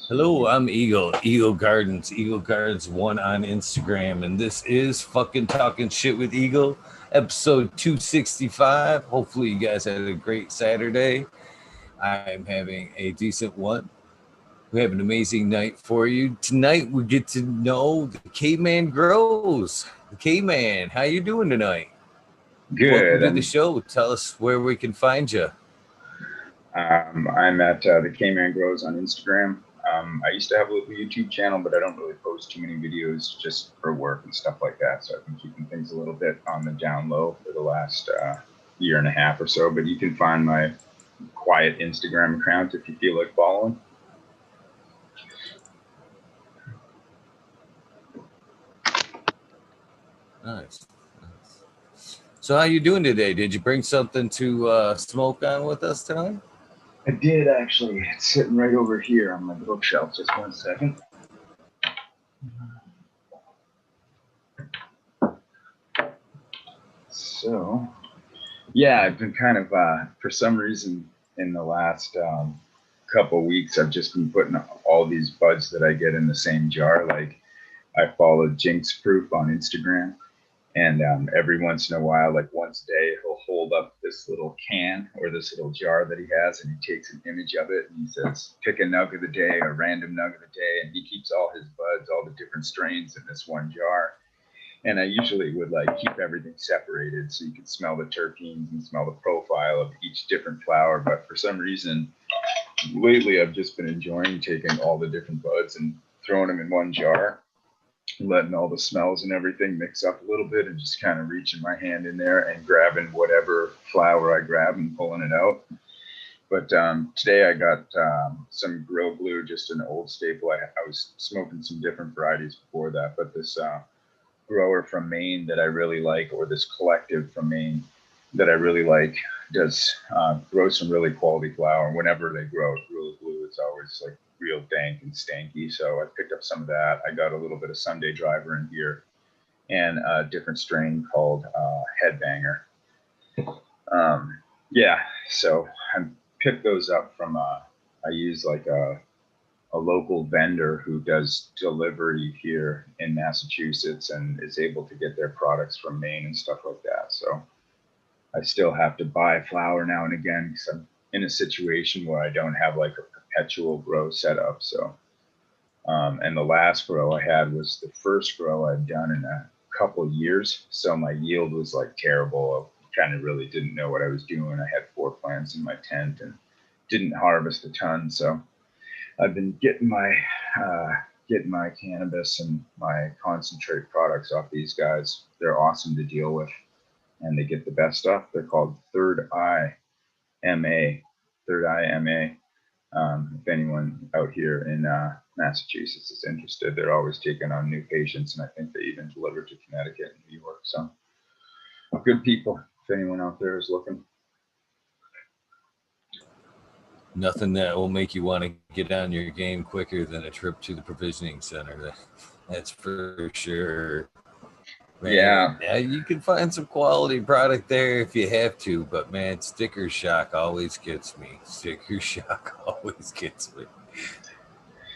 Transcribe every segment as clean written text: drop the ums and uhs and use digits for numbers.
Hello, I'm Eagle Gardens, Eagle Gardens 1 on Instagram, and this is fucking Talking Shit with Eagle, episode 265. Hopefully, you guys had a great Saturday. I'm having a decent one. We have an amazing night for you. Tonight, we get to know the Kman grows. The Kman, how you doing tonight? Welcome Good. to the show. Tell us where we can find you. I'm at the Kman Grows on Instagram. I used to have a little YouTube channel, but I don't really post too many videos just for work and stuff like that. So I've been keeping things a little bit on the down low for the last year and a half or so. But you can find my quiet Instagram account if you feel like following. Nice. So how you doing today? Did you bring something to smoke on with us tonight? I did actually. It's sitting right over here on my bookshelf. Just one second. So, yeah, I've been kind of, for some reason, in the last couple of weeks, I've just been putting all these buds that I get in the same jar. Like, I follow Jinx Proof on Instagram, and every once in a while, like once a day, he'll hold up this little can or this little jar that he has, and he takes an image of it, and he says, pick a nug of the day, a random nug of the day, and he keeps all his buds, all the different strains in this one jar. And I usually would like keep everything separated so you could smell the terpenes and smell the profile of each different flower. But for some reason, lately I've just been enjoying taking all the different buds and throwing them in one jar, letting all the smells and everything mix up a little bit, and just kind of reaching my hand in there and grabbing whatever flower I grab and pulling it out. But today I got some grill glue, just an old staple. I was smoking some different varieties before that, but this grower from Maine that I really like, or this collective from Maine that I really like, does grow some really quality flower. Whenever they grow, Real Blue is always like real dank and stanky. So I picked up some of that. I got a little bit of Sunday Driver in here and a different strain called Headbanger. Yeah, so I picked those up from, I use like a local vendor who does delivery here in Massachusetts and is able to get their products from Maine and stuff like that. So I still have to buy flour now and again because I'm in a situation where I don't have like a perpetual grow setup. So, and the last grow I had was the first grow I'd done in a couple years. So my yield was like terrible. I kind of really didn't know what I was doing. I had 4 plants in my tent and didn't harvest a ton. So I've been getting my cannabis and my concentrate products off these guys. They're awesome to deal with, and they get the best stuff. They're called Third Eye MA. Third Eye MA. If anyone out here in Massachusetts is interested, they're always taking on new patients, and I think they even deliver to Connecticut and New York. So good people. If anyone out there is looking. Nothing that will make you want to get on your game quicker than a trip to the provisioning center. That's for sure. Man, Yeah, yeah, you can find some quality product there if you have to, but man, sticker shock always gets me. Sticker shock always gets me.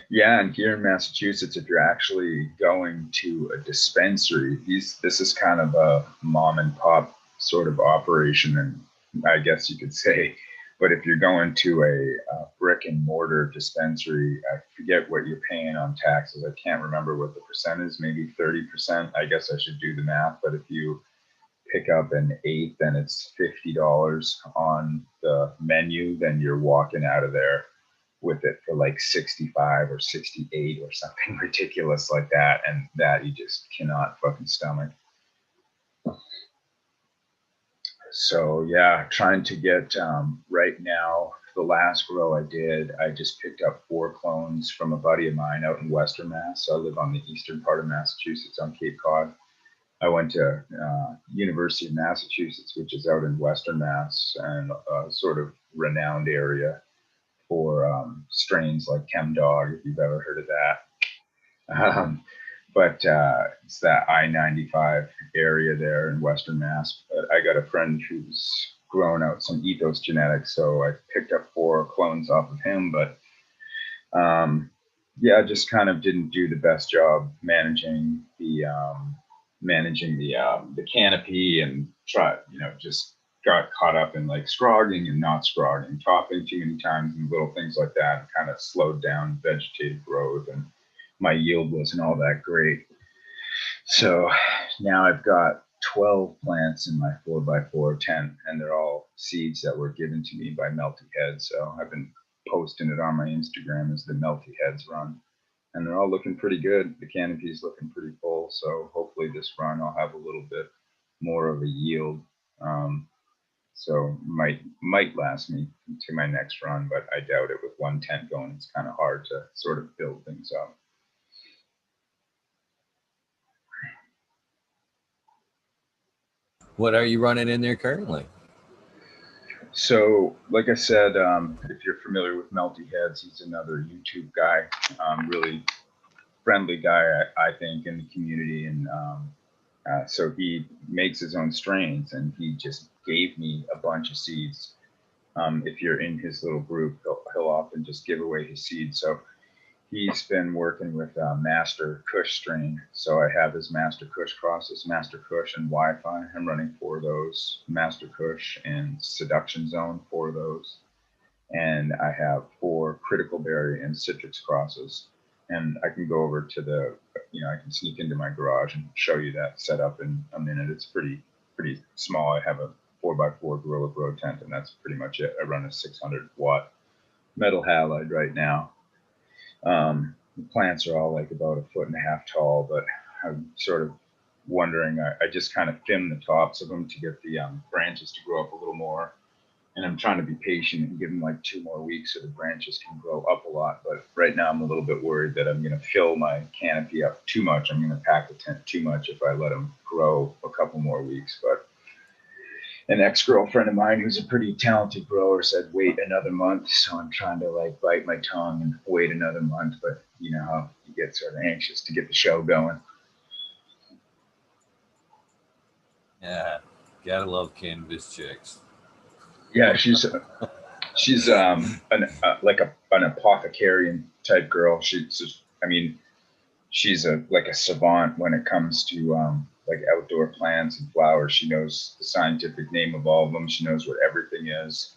yeah, and here in Massachusetts, if you're actually going to a dispensary, this is kind of a mom and pop sort of operation, and I guess you could say. But if you're going to a brick and mortar dispensary, I forget what you're paying on taxes. I can't remember what the percent is, maybe 30%. I guess I should do the math. But if you pick up an eighth and it's $50 on the menu, then you're walking out of there with it for like 65 or 68 or something ridiculous like that, and that you just cannot fucking stomach. So yeah, trying to get right now, the last grow I did, I just picked up 4 clones from a buddy of mine out in Western Mass. So I live on the eastern part of Massachusetts on Cape Cod. I went to University of Massachusetts, which is out in Western Mass, and a sort of renowned area for strains like Chem Dog, if you've ever heard of that. But it's that I-95 area there in Western Mass. But I got a friend who's grown out some ethos genetics, so I picked up 4 clones off of him. But yeah, I just kind of didn't do the best job managing the canopy, and just got caught up in like scrogging and not scrogging, topping too many times and little things like that, and kind of slowed down vegetative growth, and my yield wasn't all that great. So now I've got 12 plants in my 4x4 tent, and they're all seeds that were given to me by Melty Heads. So I've been posting it on my Instagram as the Melty Heads run, and they're all looking pretty good. The canopy's looking pretty full. So hopefully this run I'll have a little bit more of a yield. So might last me to my next run, but I doubt it. With one tent going, it's kind of hard to sort of build things up. What are you running in there currently? So, like I said, if you're familiar with Melty Heads, he's another YouTube guy, really friendly guy, I think, in the community. And so he makes his own strains, and he just gave me a bunch of seeds. If you're in his little group, he'll often just give away his seeds. So he's been working with Master Kush strain. So I have his Master Kush crosses, Master Kush and Wi-Fi. I'm running 4 of those, Master Kush and Seduction Zone, 4 of those. And I have 4 Critical Berry and Citrus crosses. And I can go over to I can sneak into my garage and show you that setup in a minute. It's pretty small. I have a 4x4 Gorilla Grow tent, and that's pretty much it. I run a 600-watt metal halide right now. The plants are all like about 1.5 feet tall, but I'm sort of wondering. I just kind of thin the tops of them to get the branches to grow up a little more. And I'm trying to be patient and give them like 2 more weeks so the branches can grow up a lot. But right now I'm a little bit worried that I'm going to fill my canopy up too much. I'm going to pack the tent too much if I let them grow a couple more weeks. But an ex-girlfriend of mine who's a pretty talented grower said wait another month, so I'm trying to like bite my tongue and wait another month. But you know how you get sort of anxious to get the show going. Yeah, gotta love cannabis chicks. Yeah, she's an apothecarian type girl. She's just, I mean, she's a savant when it comes to like outdoor plants and flowers. She knows the scientific name of all of them. She knows what everything is.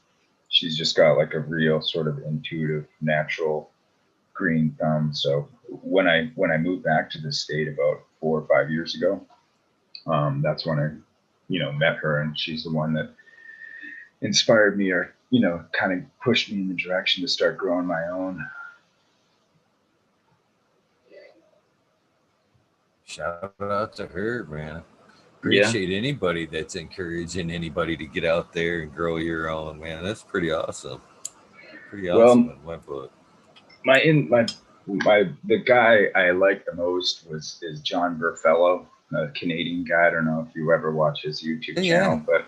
She's just got like a real sort of intuitive, natural green thumb. So when I moved back to the state about 4 or 5 years ago, that's when I met her, and she's the one that inspired me, or kind of pushed me in the direction to start growing my own. Shout out to her, man. Yeah. Appreciate anybody that's encouraging anybody to get out there and grow your own, man. That's pretty awesome. Pretty awesome Well, in my book. my in my the guy I like the most is John Verfello, a Canadian guy. I don't know if you ever watch his YouTube Yeah. channel, but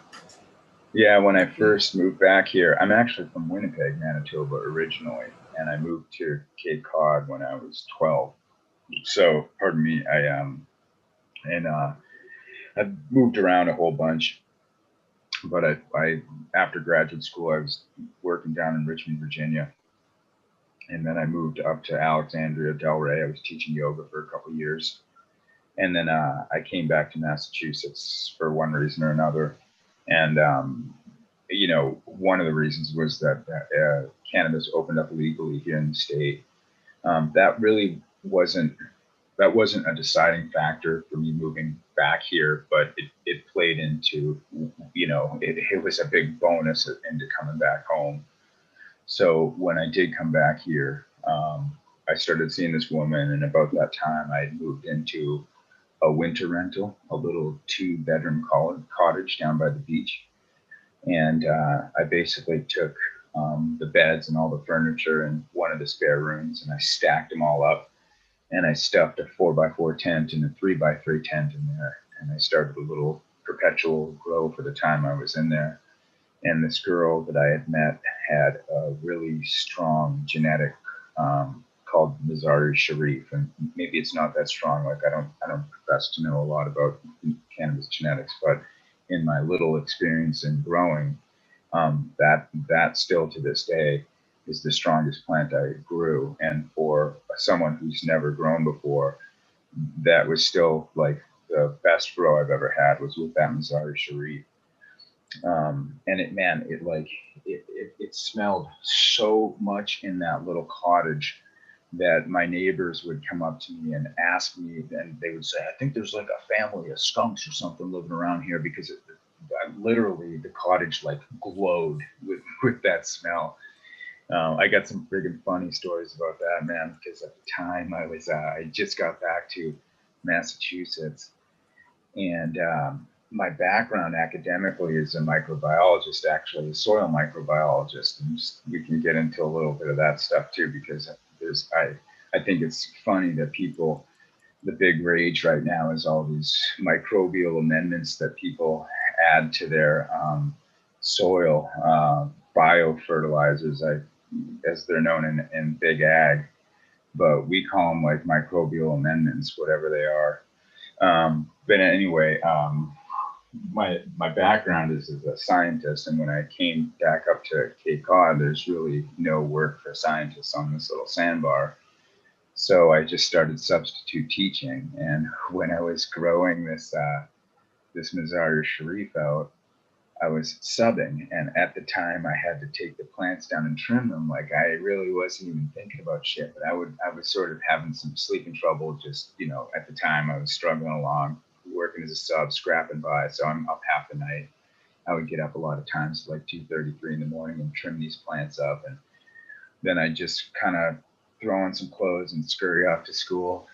yeah, when I first moved back here, I'm actually from Winnipeg, Manitoba originally, and I moved to Cape Cod when I was 12. So, pardon me, and I moved around a whole bunch, but I after graduate school I was working down in Richmond, Virginia, and then I moved up to Alexandria, Delray. I was teaching yoga for a couple of years, and then I came back to Massachusetts for one reason or another, and one of the reasons was that cannabis opened up legally here in the state. That really wasn't a deciding factor for me moving back here, but it played into, it was a big bonus into coming back home. So when I did come back here, I started seeing this woman, and about that time I had moved into a winter rental, a little 2-bedroom cottage down by the beach. And I basically took the beds and all the furniture in one of the spare rooms, and I stacked them all up, and I stuffed a 4x4 tent and a 3x3 tent in there. And I started a little perpetual grow for the time I was in there. And this girl that I had met had a really strong genetic called Mazari Sharif, and maybe it's not that strong. Like I don't profess to know a lot about cannabis genetics, but in my little experience in growing, that still to this day is the strongest plant I grew. And for someone who's never grown before, that was still like the best grow I've ever had was with that Mazari Sharif. And it smelled so much in that little cottage that my neighbors would come up to me and ask me, and they would say, I think there's like a family of skunks or something living around here, because literally the cottage like glowed with that smell. I got some friggin' funny stories about that, man, because at the time I just got back to Massachusetts, and my background academically is a microbiologist, actually a soil microbiologist, and we can get into a little bit of that stuff too, because I think it's funny that people, the big rage right now is all these microbial amendments that people add to their soil, biofertilizers, as they're known in big ag, but we call them like microbial amendments, whatever they are. But anyway, my background is as a scientist, and when I came back up to Cape Cod, there's really no work for scientists on this little sandbar. So I just started substitute teaching, and when I was growing this Mazari Sharif out, I was subbing, and at the time I had to take the plants down and trim them. Like I really wasn't even thinking about shit, but I was sort of having some sleeping trouble. Just, at the time I was struggling along, working as a sub, scrapping by. So I'm up half the night. I would get up a lot of times, like 2:33 in the morning, and trim these plants up, and then I just kind of throw on some clothes and scurry off to school.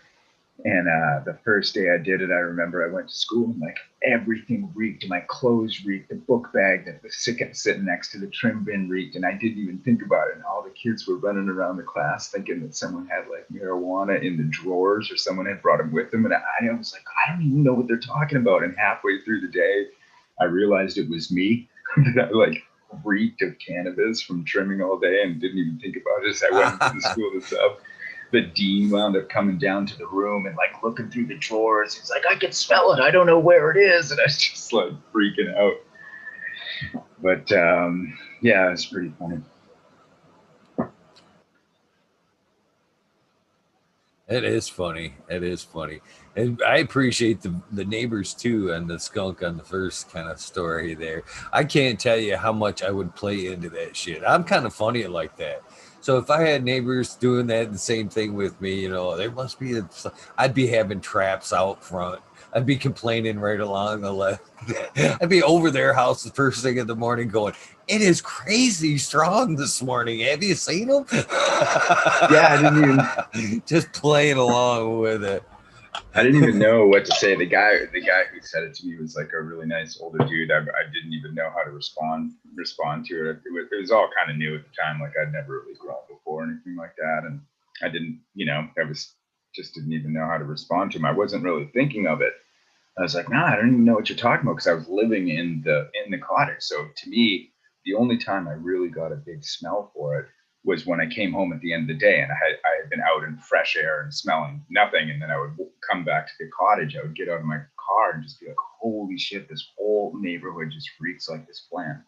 And the first day I did it, I remember I went to school and like everything reeked. My clothes reeked. The book bag that was sitting next to the trim bin reeked, and I didn't even think about it. And all the kids were running around the class thinking that someone had like marijuana in the drawers, or someone had brought them with them. And I was like, I don't even know what they're talking about. And halfway through the day, I realized it was me that like reeked of cannabis from trimming all day and didn't even think about it as I went into the school itself. The dean wound up coming down to the room and like looking through the drawers. He's like, I can smell it. I don't know where it is. And I was just like freaking out. But yeah, it's pretty funny. It is funny. It is funny. And I appreciate the neighbors too, and the skunk on the first kind of story there. I can't tell you how much I would play into that shit. I'm kind of funny like that. So if I had neighbors doing that, the same thing with me, there must be I'd be having traps out front. I'd be complaining right along the left. I'd be over their house the first thing in the morning going, it is crazy strong this morning. Have you seen them? Yeah, I didn't even just playing along with it. I didn't even know what to say. The guy who said it to me was like a really nice older dude. I didn't even know how to respond to it. It was all kind of new at the time. Like I'd never really grown before or anything like that, and I didn't, didn't even know how to respond to him. I wasn't really thinking of it. I was like, I don't even know what you're talking about, because I was living in the cottage. So to me, the only time I really got a big smell for it was when I came home at the end of the day, and I had been out in fresh air and smelling nothing. And then I would come back to the cottage. I would get out of my car and just be like, holy shit, this whole neighborhood just reeks like this plant.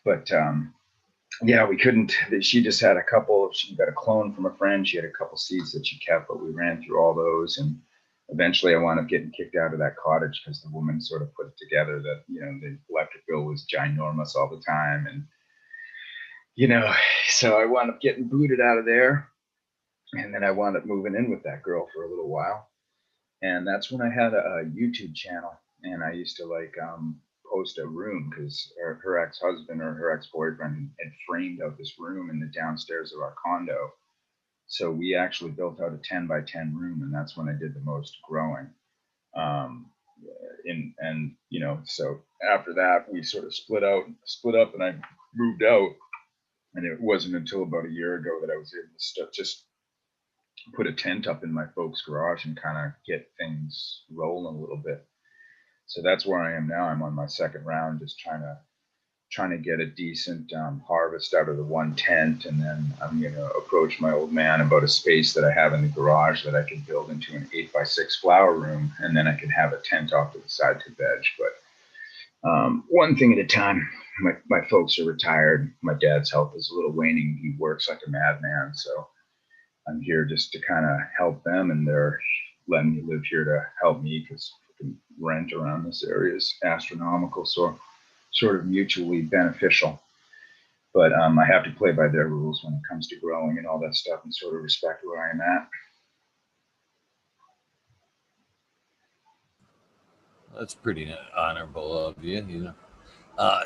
But yeah, we couldn't. She just had she got a clone from a friend. She had a couple seeds that she kept, but we ran through all those. And eventually I wound up getting kicked out of that cottage because the woman sort of put it together that, the electric bill was ginormous all the time. And, so I wound up getting booted out of there. And then I wound up moving in with that girl for a little while. And that's when I had a YouTube channel, and I used to post a room, because her ex-husband or her ex-boyfriend had framed out this room in the downstairs of our condo. So we actually built out a 10 by 10 room, and that's when I did the most growing. So after that, we sort of split up, and I moved out. And it wasn't until about a year ago that I was able to just put a tent up in my folks' garage and kind of get things rolling a little bit. So that's where I am now. I'm on my second round, just trying to get a decent harvest out of the one tent, and then I'm going to approach my old man about a space that I have in the garage that I can build into an 8x6 flower room, and then I can have a tent off to the side to veg. But One thing at a time. My folks are retired. My dad's health is a little waning. He works like a madman. So I'm here just to kind of help them, and they're letting me live here to help me because rent around this area is astronomical. So sort of mutually beneficial. But I have to play by their rules when it comes to growing and all that stuff, and sort of respect where I am at. That's pretty honorable of you, you know.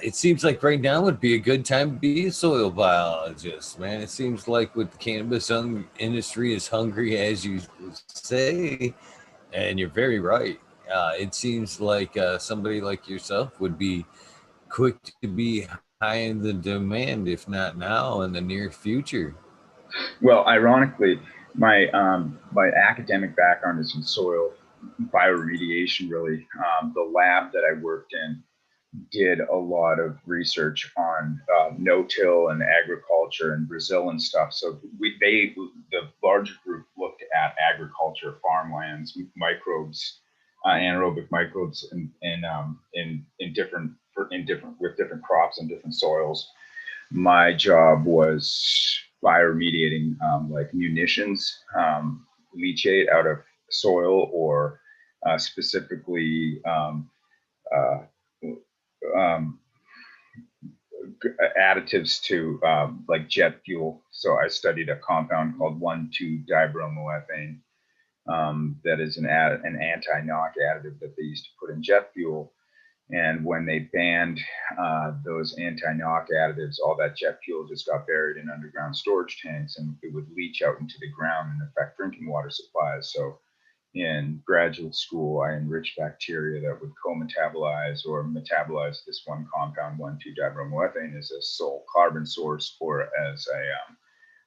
It seems like right now would be a good time to be a soil biologist, man. It seems like with the cannabis industry as hungry as you say, and you're very right. It seems like somebody like yourself would be quick to be high in the demand, if not now, in the near future. Well, ironically, my academic background is in soil bioremediation. Really, the lab that I worked in did a lot of research on no-till and agriculture in Brazil and stuff. So the larger group looked at agriculture, farmlands, microbes, anaerobic microbes, in different with different crops and different soils. My job was bioremediating like munitions, leachate out of soil, or specifically uh, um, additives to like jet fuel. So I studied a compound called 1,2-dibromoethane, that is an anti-knock additive that they used to put in jet fuel. And when they banned those anti-knock additives, all that jet fuel just got buried in underground storage tanks, and it would leach out into the ground and affect drinking water supplies. So in graduate school, I enriched bacteria that would co-metabolize or metabolize this one compound, 1,2-dibromoethane, as a sole carbon source, or as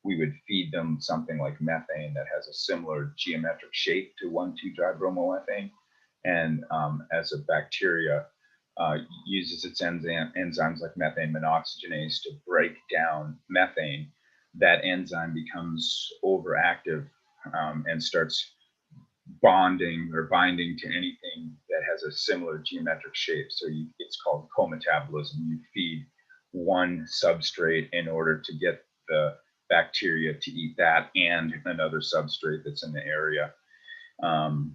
we would feed them something like methane that has a similar geometric shape to 1,2-dibromoethane, and as a bacteria uses its enzymes like methane monoxygenase to break down methane. That enzyme becomes overactive and starts bonding or binding to anything that has a similar geometric shape. So it's called co-metabolism. You feed one substrate in order to get the bacteria to eat that and another substrate that's in the area.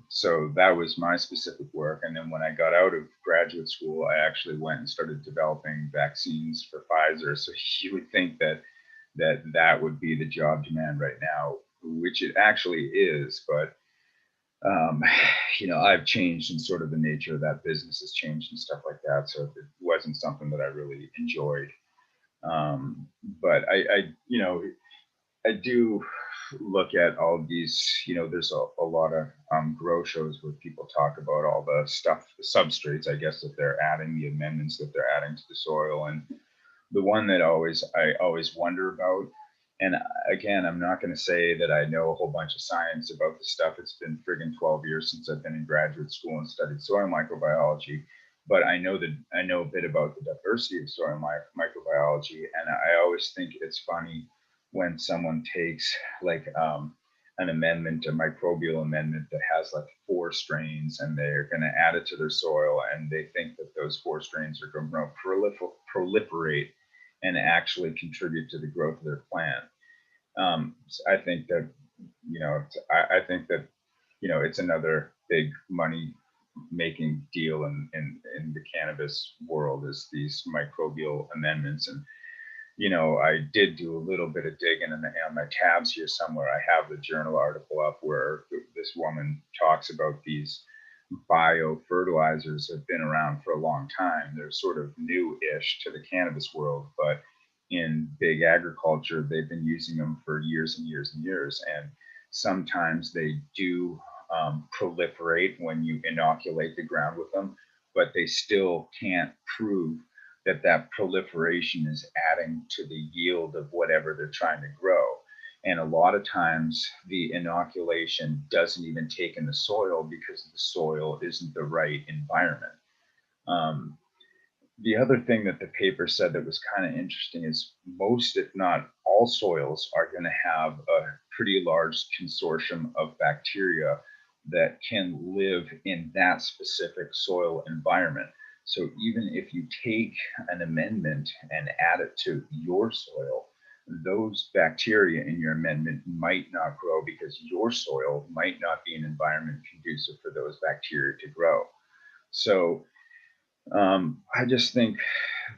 So that was my specific work. And then when I got out of graduate school, I actually went and started developing vaccines for Pfizer. So you would think that would be the job demand right now, which it actually is. But um, I've changed, and sort of the nature of that business has changed and stuff like that. So it wasn't something that I really enjoyed. But I do look at all these, there's a lot of grow shows where people talk about all the stuff, the substrates, I guess, that they're adding, the amendments that they're adding to the soil. And the one that I always wonder about, and again, I'm not going to say that I know a whole bunch of science about this stuff. It's been friggin' 12 years since I've been in graduate school and studied soil microbiology, but I know a bit about the diversity of soil microbiology. And I always think it's funny when someone takes like an amendment, a microbial amendment that has like 4 strains, and they're going to add it to their soil, and they think that those 4 strains are going to proliferate and actually contribute to the growth of their plant. So I think that, I think that, it's another big money making deal in the cannabis world, is these microbial amendments. And, I did do a little bit of digging on my tabs here somewhere. I have the journal article up where this woman talks about these biofertilizers have been around for a long time. They're sort of new-ish to the cannabis world, but in big agriculture, they've been using them for years and years and years. And sometimes they do proliferate when you inoculate the ground with them, but they still can't prove that proliferation is adding to the yield of whatever they're trying to grow. And a lot of times the inoculation doesn't even take in the soil because the soil isn't the right environment. Um, the other thing that the paper said that was kind of interesting is most, if not all, soils are going to have a pretty large consortium of bacteria that can live in that specific soil environment. So even if you take an amendment and add it to your soil, those bacteria in your amendment might not grow because your soil might not be an environment conducive for those bacteria to grow. So I just think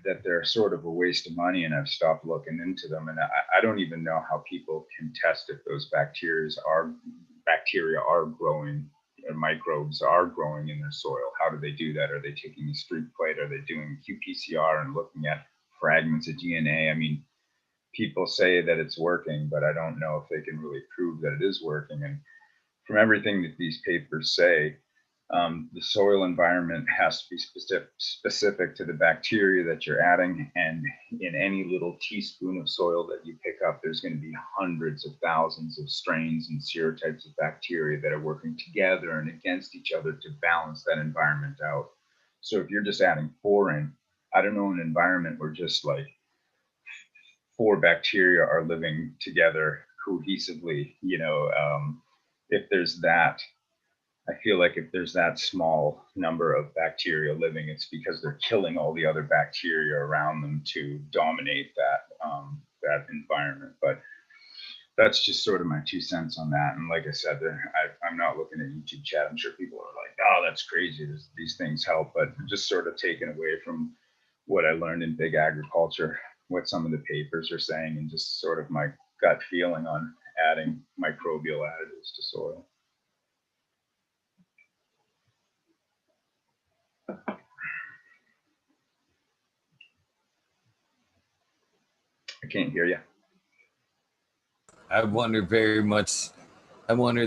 that they're sort of a waste of money, and I've stopped looking into them. And I don't even know how people can test if those bacteria are growing, or microbes are growing in their soil. How do they do that? Are they taking a streak plate? Are they doing qPCR and looking at fragments of DNA? I mean, people say that it's working, but I don't know if they can really prove that it is working. And from everything that these papers say, the soil environment has to be specific to the bacteria that you're adding. And in any little teaspoon of soil that you pick up, there's going to be hundreds of thousands of strains and serotypes of bacteria that are working together and against each other to balance that environment out. So if you're just adding 4 in, I don't know an environment where just like 4 bacteria are living together cohesively, if there's that, I feel like if there's that small number of bacteria living, it's because they're killing all the other bacteria around them to dominate that environment. But that's just sort of my 2 cents on that. And like I said, I'm not looking at YouTube chat. I'm sure people are like, "Oh, that's crazy. These things help," but just sort of taken away from what I learned in big agriculture, what some of the papers are saying, and just sort of my gut feeling on adding microbial additives to soil. I can't hear you. I wonder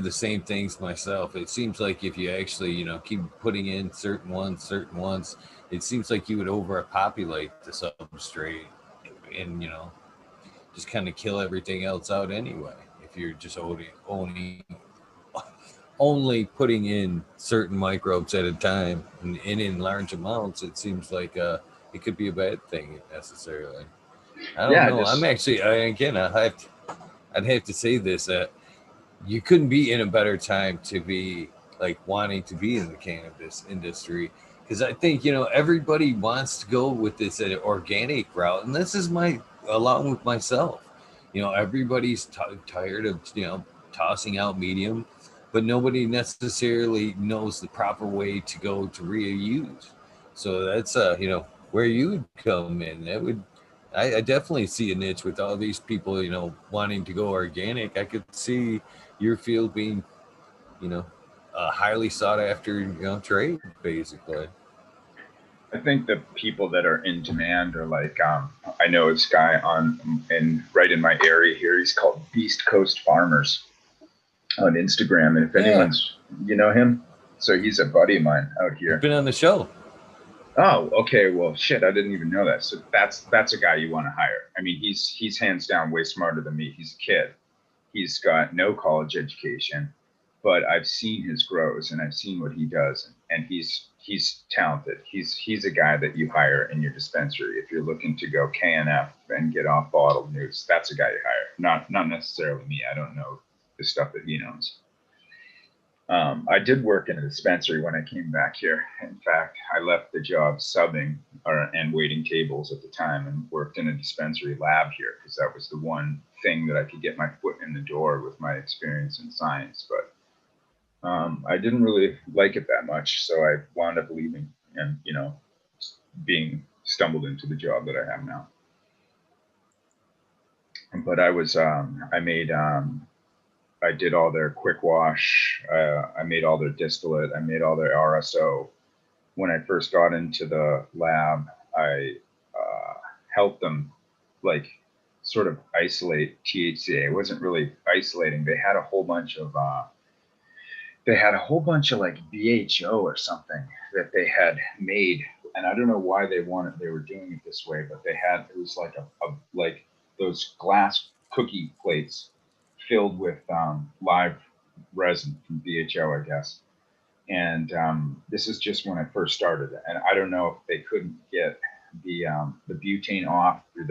the same things myself. It seems like if you actually, keep putting in certain ones, it seems like you would overpopulate the substrate and, just kind of kill everything else out anyway. If you're just only putting in certain microbes at a time and in large amounts, it seems like it could be a bad thing necessarily. I don't Yeah, know. I'm just actually, I'd have to say this that you couldn't be in a better time to be like wanting to be in the cannabis industry, because I think everybody wants to go with this organic route, and this is my along with myself. Everybody's tired of tossing out medium, but nobody necessarily knows the proper way to go to reuse. So that's where you would come in. That would I definitely see a niche with all these people, wanting to go organic. I could see your field being, you know, a highly sought after, trade, basically. I think the people that are in demand are like, I know this guy right in my area here. He's called Beast Coast Farmers on Instagram. And if Yeah, you know him, so he's a buddy of mine out he's here. been on the show. Oh, okay. Well, shit, I didn't even know that. So that's a guy you want to hire. I mean, he's hands down way smarter than me. He's a kid. He's got no college education, but I've seen his grows and I've seen what he does, and he's talented. He's a guy that you hire in your dispensary if you're looking to go KNF and get off bottled news. That's a guy you hire. Not necessarily me. I don't know the stuff that he knows. I did work in a dispensary when I came back here. In fact, I left the job subbing and waiting tables at the time and worked in a dispensary lab here because that was the one thing that I could get my foot in the door with my experience in science. But I didn't really like it that much, so I wound up leaving and being stumbled into the job that I have now. But I did all their quick wash. I made all their distillate. I made all their RSO. When I first got into the lab, I helped them like sort of isolate THCA. It wasn't really isolating. They had a whole bunch of like BHO or something that they had made, and I don't know why they were doing it this way, but it was like like those glass cookie plates filled with live resin from BHO, I guess. And this is just when I first started, and I don't know if they couldn't get the butane off through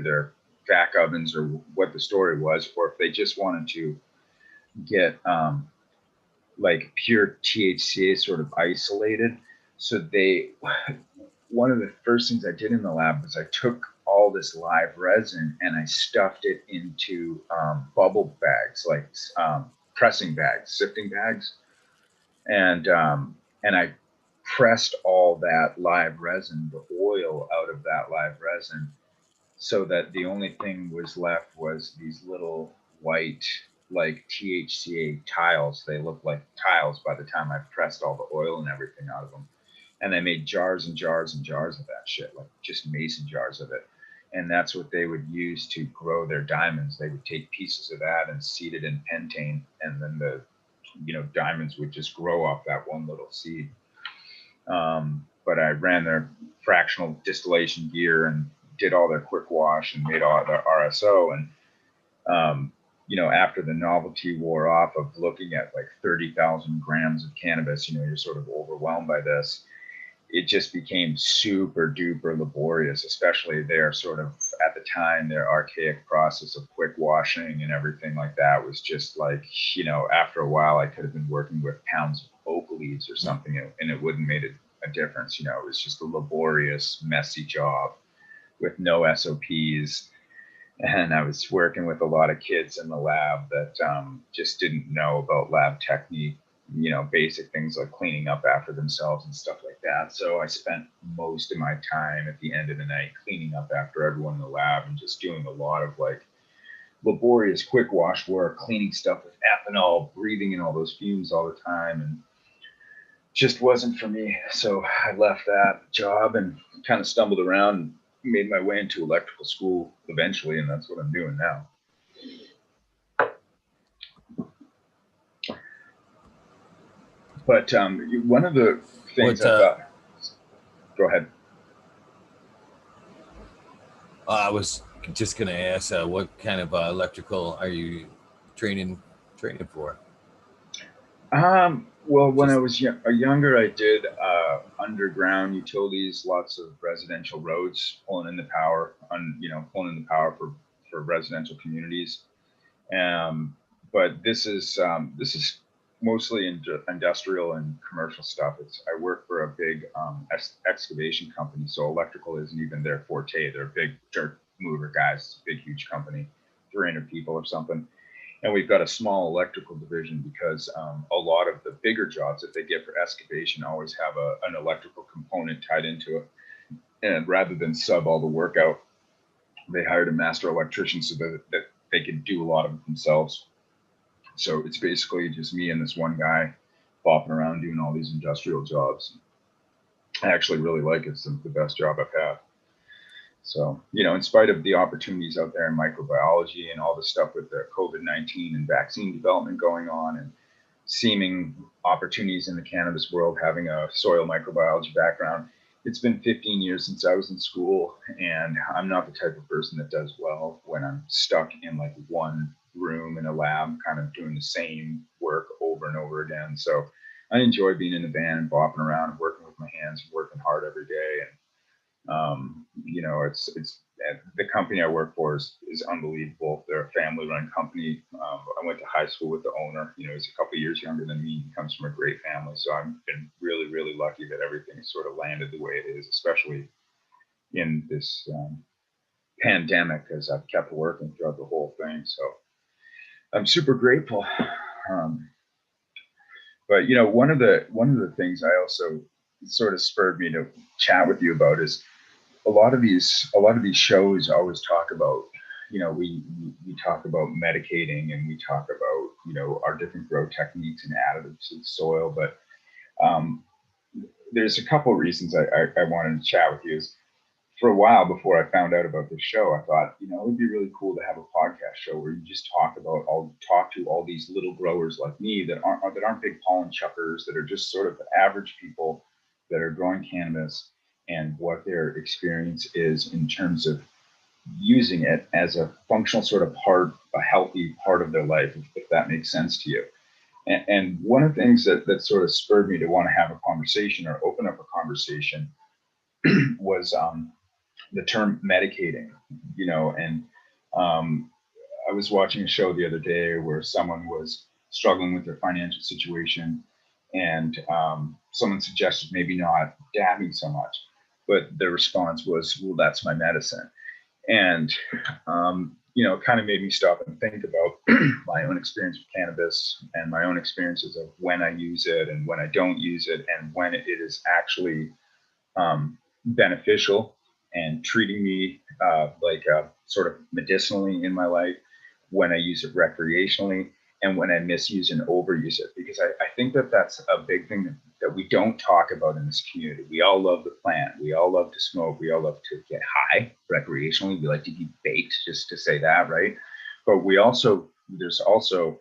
their vac ovens or what the story was, or if they just wanted to get like pure THCA sort of isolated. So one of the first things I did in the lab was I took all this live resin and I stuffed it into bubble bags, like pressing bags, sifting bags, and I pressed all that live resin, the oil out of that live resin, so that the only thing was left was these little white, like THCA tiles. They look like tiles by the time I pressed all the oil and everything out of them. And I made jars and jars and jars of that shit, like just mason jars of it. And that's what they would use to grow their diamonds. They would take pieces of that and seed it in pentane, and then the diamonds would just grow off that one little seed. But I ran their fractional distillation gear and did all their quick wash and made all their RSO. And after the novelty wore off of looking at like 30,000 grams of cannabis, you're sort of overwhelmed by this. It just became super duper laborious, especially their sort of, at the time, their archaic process of quick washing and everything like that was just like, after a while I could have been working with pounds of oak leaves or something, and it wouldn't made a difference. It was just a laborious, messy job with no SOPs. And I was working with a lot of kids in the lab that just didn't know about lab technique, basic things like cleaning up after themselves and stuff like that. So I spent most of my time at the end of the night cleaning up after everyone in the lab and just doing a lot of like laborious quick wash work, cleaning stuff with ethanol, breathing in all those fumes all the time, and just wasn't for me. So I left that job and kind of stumbled around and made my way into electrical school eventually, and that's what I'm doing now. But one of the things I thought. Go ahead. I was just going to ask, what kind of electrical are you training for? Well, when I was younger, I did underground utilities, lots of residential roads, pulling in the power, for residential communities. But this is mostly industrial and commercial stuff. I work for a big excavation company, so electrical isn't even their forte. They're big dirt mover guys. It's a big, huge company, 300 people or something. And we've got a small electrical division because a lot of the bigger jobs that they get for excavation always have an electrical component tied into it. And rather than sub all the work out, they hired a master electrician so that they could do a lot of it themselves. So it's basically just me and this one guy bopping around doing all these industrial jobs. I actually really like it. It's the best job I've had. So, in spite of the opportunities out there in microbiology and all the stuff with the COVID-19 and vaccine development going on, and seeming opportunities in the cannabis world, having a soil microbiology background, it's been 15 years since I was in school, and I'm not the type of person that does well when I'm stuck in like one room in a lab, kind of doing the same work over and over again. So I enjoy being in the van and bopping around, working with my hands, working hard every day. And it's the company I work for is unbelievable. They're a family-run company. I went to high school with the owner. He's a couple of years younger than me. He comes from a great family, so I've been really, really lucky that everything has sort of landed the way it is, especially in this pandemic, as I've kept working throughout the whole thing. So I'm super grateful. But one of the things I also sort of spurred me to chat with you about is a lot of these shows always talk about, we talk about medicating, and we talk about, our different grow techniques and additives to the soil. But there's a couple of reasons I wanted to chat with you. Is for a while before I found out about this show, I thought, it would be really cool to have a podcast show where you just talk to all these little growers like me that aren't big pollen chuckers, that are just sort of average people that are growing cannabis, and what their experience is in terms of using it as a functional sort of part, a healthy part of their life, if that makes sense to you. And one of the things that sort of spurred me to want to have a conversation or open up a conversation was the term medicating, and I was watching a show the other day where someone was struggling with their financial situation, and someone suggested maybe not dabbing so much. but the response was, well, that's my medicine. And, it kind of made me stop and think about my own experience with cannabis and my own experiences of when I use it and when I don't use it, and when it is actually beneficial and treating me sort of medicinally in my life, when I use it recreationally, and when I misuse and overuse it. Because I think that that's a big thing that we don't talk about in this community. We all love the plant. We all love to smoke. We all love to get high recreationally. We like to be baked, just to say that, right? But there's also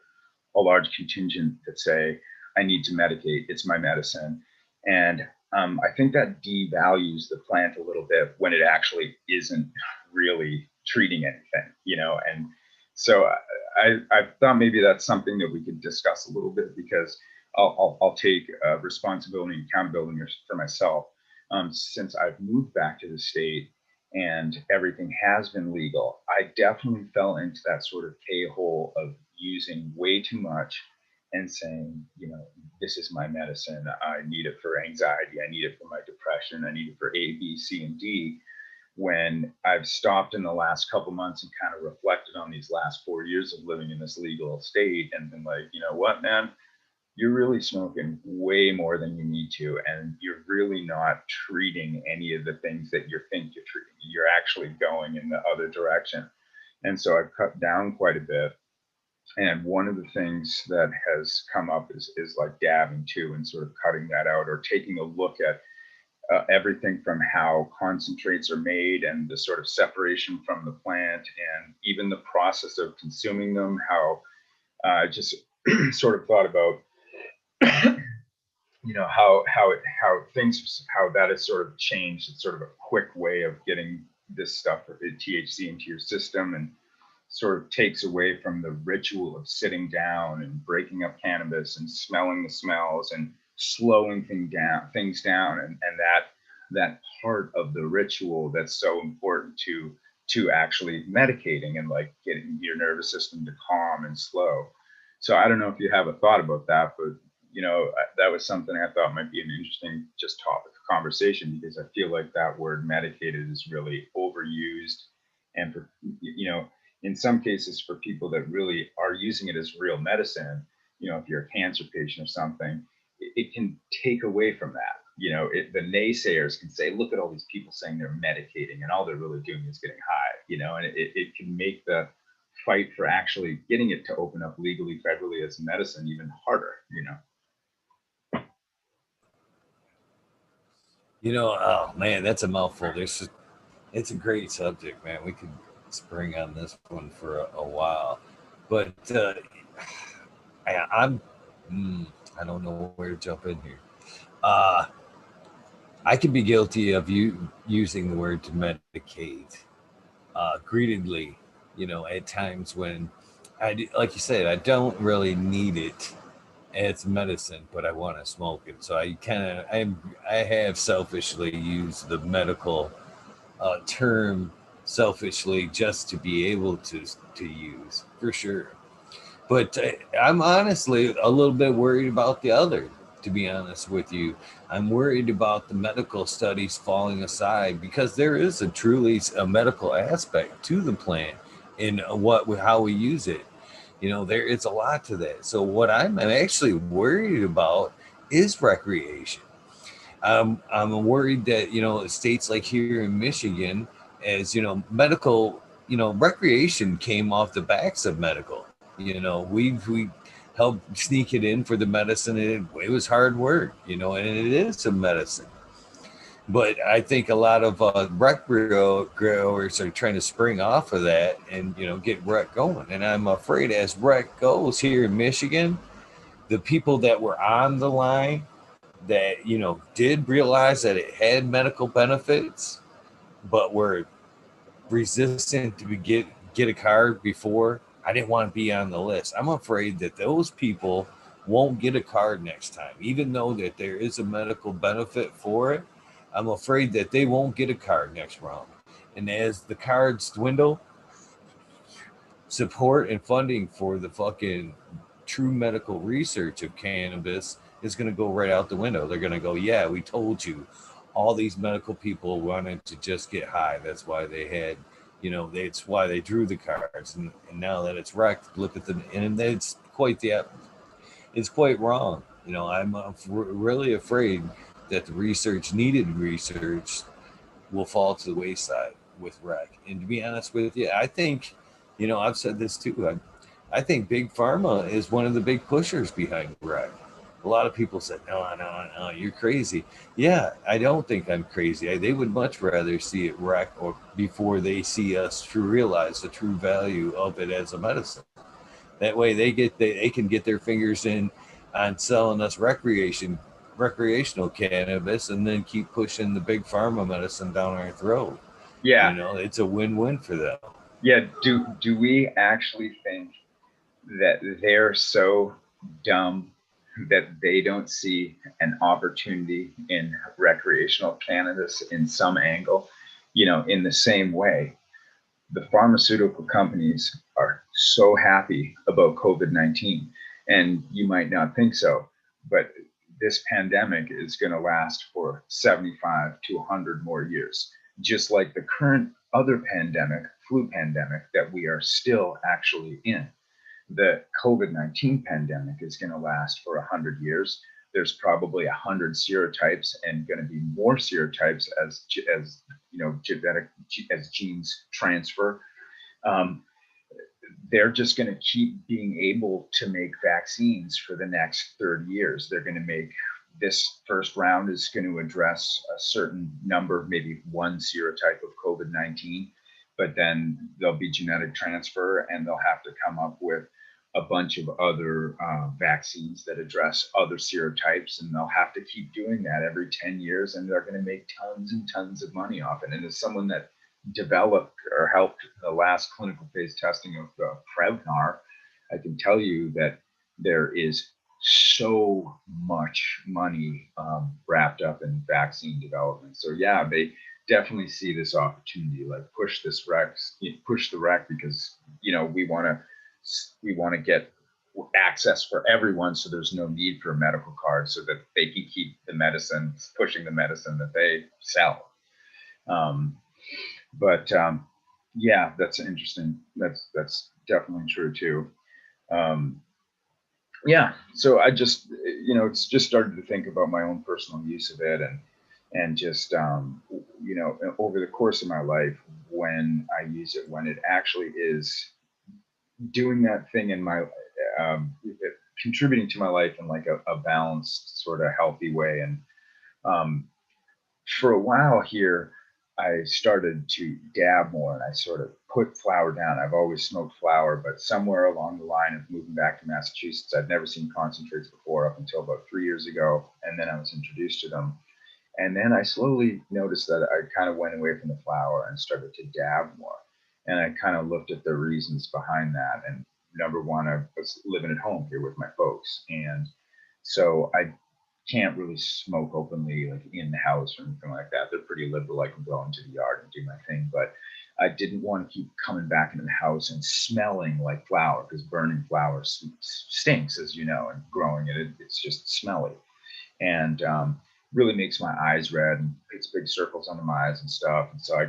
a large contingent that say, I need to medicate. It's my medicine. And I think that devalues the plant a little bit when it actually isn't really treating anything, And so I thought maybe that's something that we could discuss a little bit, because I'll take responsibility and accountability for myself. Since I've moved back to the state and everything has been legal, I definitely fell into that sort of K-hole of using way too much and saying, this is my medicine. I need it for anxiety. I need it for my depression. I need it for A, B, C, and D. When I've stopped in the last couple months and kind of reflected on these last 4 years of living in this legal state and been like, you know what, man, you're really smoking way more than you need to. And you're really not treating any of the things that you think you're treating. You're actually going in the other direction. And so I've cut down quite a bit. And one of the things that has come up is like dabbing too, and sort of cutting that out, or taking a look at everything from how concentrates are made and the sort of separation from the plant, and even the process of consuming them. How I just sort of thought about, how that has sort of changed. It's sort of a quick way of getting this stuff, THC, into your system, and sort of takes away from the ritual of sitting down and breaking up cannabis and smelling the smells and slowing things down, and that part of the ritual that's so important to actually medicating and like getting your nervous system to calm and slow. So I don't know if you have a thought about that, but that was something I thought might be an interesting just topic of conversation, because I feel like that word medicated is really overused, and for in some cases, for people that really are using it as real medicine, if you're a cancer patient or something, it can take away from that. The naysayers can say, look at all these people saying they're medicating, and all they're really doing is getting high, and it can make the fight for actually getting it to open up legally, federally as medicine even harder. Oh man, that's a mouthful. It's a great subject, man. We could spring on this one for a while, but I'm I don't know where to jump in here. Uh, I could be guilty of you using the word to medicate greedily, at times when like you said, I don't really need it as medicine, but I want to smoke it. So I have selfishly used the medical term selfishly just to be able to use, for sure. But I'm honestly a little bit worried about the other. To be honest with you, I'm worried about the medical studies falling aside, because there is a truly a medical aspect to the plant in how we use it. There is a lot to that. So what I'm actually worried about is recreation. I'm worried that states like here in Michigan, as medical, recreation came off the backs of medical. We helped sneak it in for the medicine, and it was hard work, and it is a medicine. But I think a lot of rec growers are trying to spring off of that and get rec going. And I'm afraid as rec goes here in Michigan, the people that were on the line that did realize that it had medical benefits, but were resistant to get a card before. I didn't want to be on the list. I'm afraid that those people won't get a card next time, even though that there is a medical benefit for it. I'm afraid that they won't get a card next round. And as the cards dwindle, support and funding for the fucking true medical research of cannabis is going to go right out the window. They're going to go, yeah, we told you all these medical people wanted to just get high. That's why they had, it's why they drew the cards. And now that it's wrecked, look at the, and it's quite it's quite wrong. I'm really afraid that the research, needed research, will fall to the wayside with rec. And to be honest with you, I think, I've said this too. I think big pharma is one of the big pushers behind rec. A lot of people said, no, no, no, you're crazy. Yeah, I don't think I'm crazy. They would much rather see it rec or before they see us realize the true value of it as a medicine. That way they can get their fingers in on selling us recreational cannabis and then keep pushing the big pharma medicine down our throat. Yeah. It's a win-win for them. Yeah. Do we actually think that they're so dumb that they don't see an opportunity in recreational cannabis in some angle? In the same way, the pharmaceutical companies are so happy about COVID-19. And you might not think so, but this pandemic is going to last for 75 to 100 more years, just like the current other pandemic, flu pandemic, that we are still actually in. The COVID-19 pandemic is going to last for 100 years. There's probably 100 serotypes and going to be more serotypes as genetic as genes transfer. Um, they're just going to keep being able to make vaccines for the next 30 years. They're going to make this first round is going to address a certain number, maybe one serotype of COVID-19, but then there'll be genetic transfer and they'll have to come up with a bunch of other vaccines that address other serotypes, and they'll have to keep doing that every 10 years, and they're going to make tons and tons of money off it. And as someone that developed or helped the last clinical phase testing of Prevnar, I can tell you that there is so much money wrapped up in vaccine development. So yeah, they definitely see this opportunity, like push the rec, because we want to get access for everyone, so there's no need for a medical card, so that they can keep pushing the medicine that they sell. But yeah, that's interesting. That's definitely true too. Yeah, so I just it's just started to think about my own personal use of it, and just over the course of my life, when I use it, when it actually is doing that thing in my contributing to my life in like a balanced sort of healthy way. And um, for a while here, I started to dab more, and I sort of put flower down. I've always smoked flower, but somewhere along the line of moving back to Massachusetts, I'd never seen concentrates before up until about 3 years ago. And then I was introduced to them. And then I slowly noticed that I kind of went away from the flower and started to dab more. And I kind of looked at the reasons behind that. And number one, I was living at home here with my folks. And so I can't really smoke openly, like in the house or anything like that. They're pretty liberal. I can go into the yard and do my thing. But I didn't want to keep coming back into the house and smelling like flower, because burning flower stinks, as you know, and growing it's just smelly. And really makes my eyes red and puts big circles under my eyes and stuff. And so I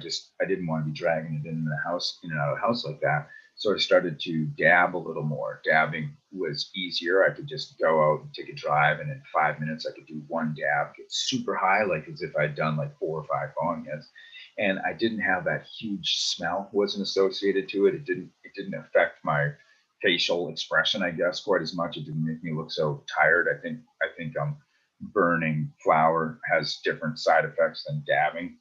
didn't want to be dragging it in the house, in and out of the house like that. So I started to dab a little more. Dabbing was easier. I could just go out and take a drive, and in 5 minutes I could do one dab, get super high, like as if I'd done like 4 or 5 bong hits. And I didn't have that huge smell, wasn't associated to it. It didn't affect my facial expression, I guess, quite as much. It didn't make me look so tired. I think burning flower has different side effects than dabbing.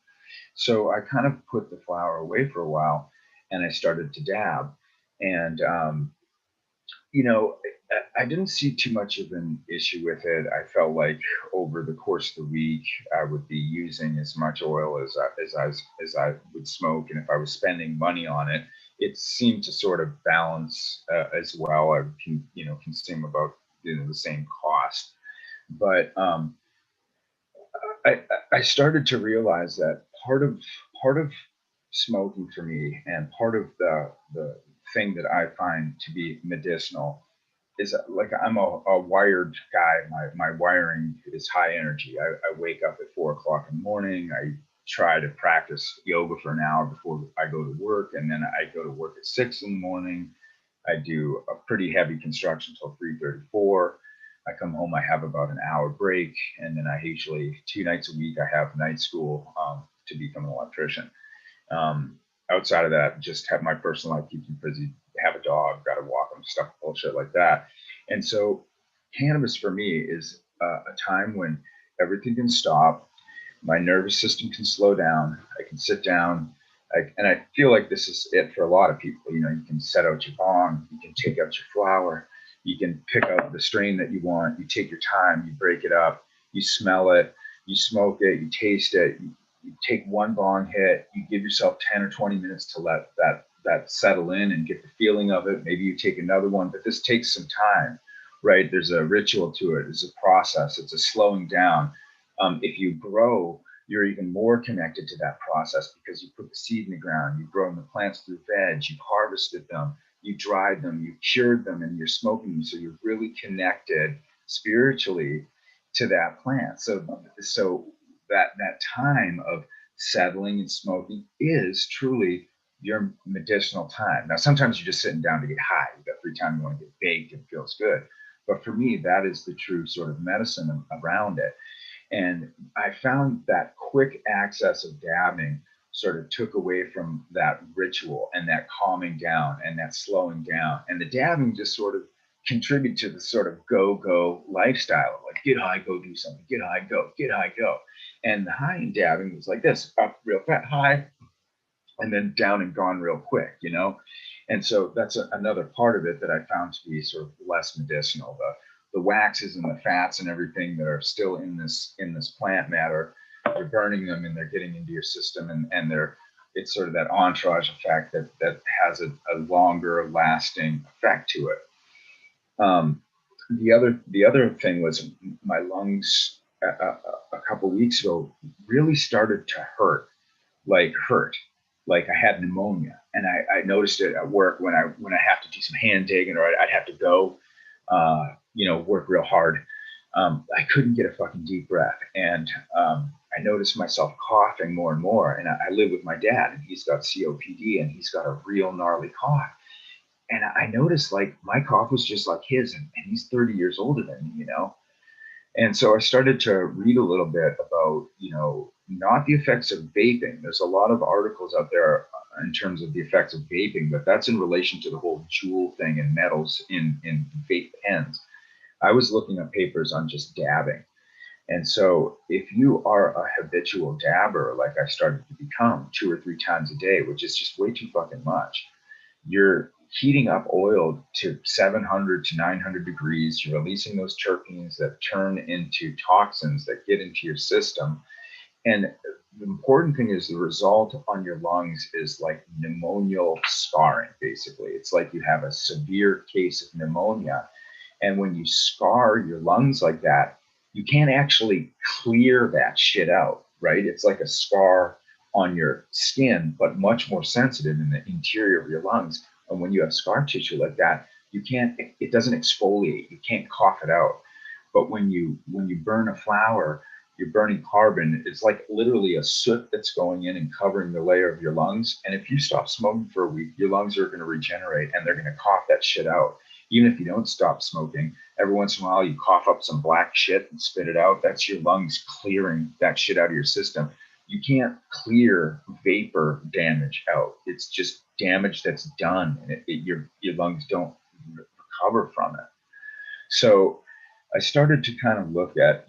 So I kind of put the flower away for a while, and I started to dab. And, I didn't see too much of an issue with it. I felt like over the course of the week, I would be using as much oil as I would smoke. And if I was spending money on it, it seemed to sort of balance as well. I can, consume about the same cost. But I started to realize that part of smoking for me, and part of the thing that I find to be medicinal, is like I'm a wired guy. My wiring is high energy. I wake up at 4 o'clock in the morning. I try to practice yoga for an hour before I go to work, and then I go to work at 6 in the morning. I do a pretty heavy construction till 3:34. I come home, I have about an hour break, and then I usually 2 nights a week I have night school to become an electrician. Um, Outside of that, just have my personal life keeps me busy. Have a dog, got to walk them, stuff, bullshit like that. And so, cannabis for me is a time when everything can stop. My nervous system can slow down. I can sit down. And I feel like this is it for a lot of people. You know, you can set out your bong, you can take out your flower, you can pick out the strain that you want. You take your time, you break it up, you smell it, you smoke it, you taste it, you take one bong hit, you give yourself 10 or 20 minutes to let that settle in and get the feeling of it. Maybe you take another one, but this takes some time, right? There's a ritual to it. It's a process. It's a slowing down. If you grow, you're even more connected to that process because you put the seed in the ground, you've grown the plants through veg, you've harvested them, you dried them, you cured them, and you're smoking them. So you're really connected spiritually to that plant. So that time of settling and smoking is truly your medicinal time. Now, sometimes you're just sitting down to get high. You've got free time, you want to get baked, and it feels good. But for me, that is the true sort of medicine around it. And I found that quick access of dabbing sort of took away from that ritual and that calming down and that slowing down. And the dabbing just sort of contributed to the sort of go lifestyle, like get high, go do something, get high, go, get high, go. And the high in dabbing was like this, up real fast, high, and then down and gone real quick, you know? And so that's another part of it that I found to be sort of less medicinal. The waxes and the fats and everything that are still in this plant matter, you're burning them and they're getting into your system, and it's sort of that entourage effect that has a longer lasting effect to it. The other thing was my lungs a couple weeks ago really started to hurt, like I had pneumonia, and I noticed it at work when I have to do some hand digging, or I'd have to go, work real hard. I couldn't get a fucking deep breath, and I noticed myself coughing more and more. And I live with my dad, and he's got COPD, and he's got a real gnarly cough. And I noticed like my cough was just like his, and he's 30 years older than me, you know. And so I started to read a little bit about, not the effects of vaping. There's a lot of articles out there in terms of the effects of vaping, but that's in relation to the whole jewel thing and metals in vape pens. I was looking at papers on just dabbing. And so if you are a habitual dabber, like I started to become 2 or 3 times a day, which is just way too fucking much, you're heating up oil to 700 to 900 degrees. You're releasing those terpenes that turn into toxins that get into your system. And the important thing is the result on your lungs is like pneumonial scarring, basically. It's like you have a severe case of pneumonia. And when you scar your lungs like that, you can't actually clear that shit out, right? It's like a scar on your skin, but much more sensitive in the interior of your lungs. And when you have scar tissue like that, it doesn't exfoliate. You can't cough it out. But when you burn a flower, you're burning carbon. It's like literally a soot that's going in and covering the layer of your lungs. And if you stop smoking for a week, your lungs are going to regenerate and they're going to cough that shit out. Even if you don't stop smoking, every once in a while you cough up some black shit and spit it out. That's your lungs clearing that shit out of your system. You can't clear vapor damage out. It's just damage that's done, and your lungs don't recover from it. So I started to kind of look at,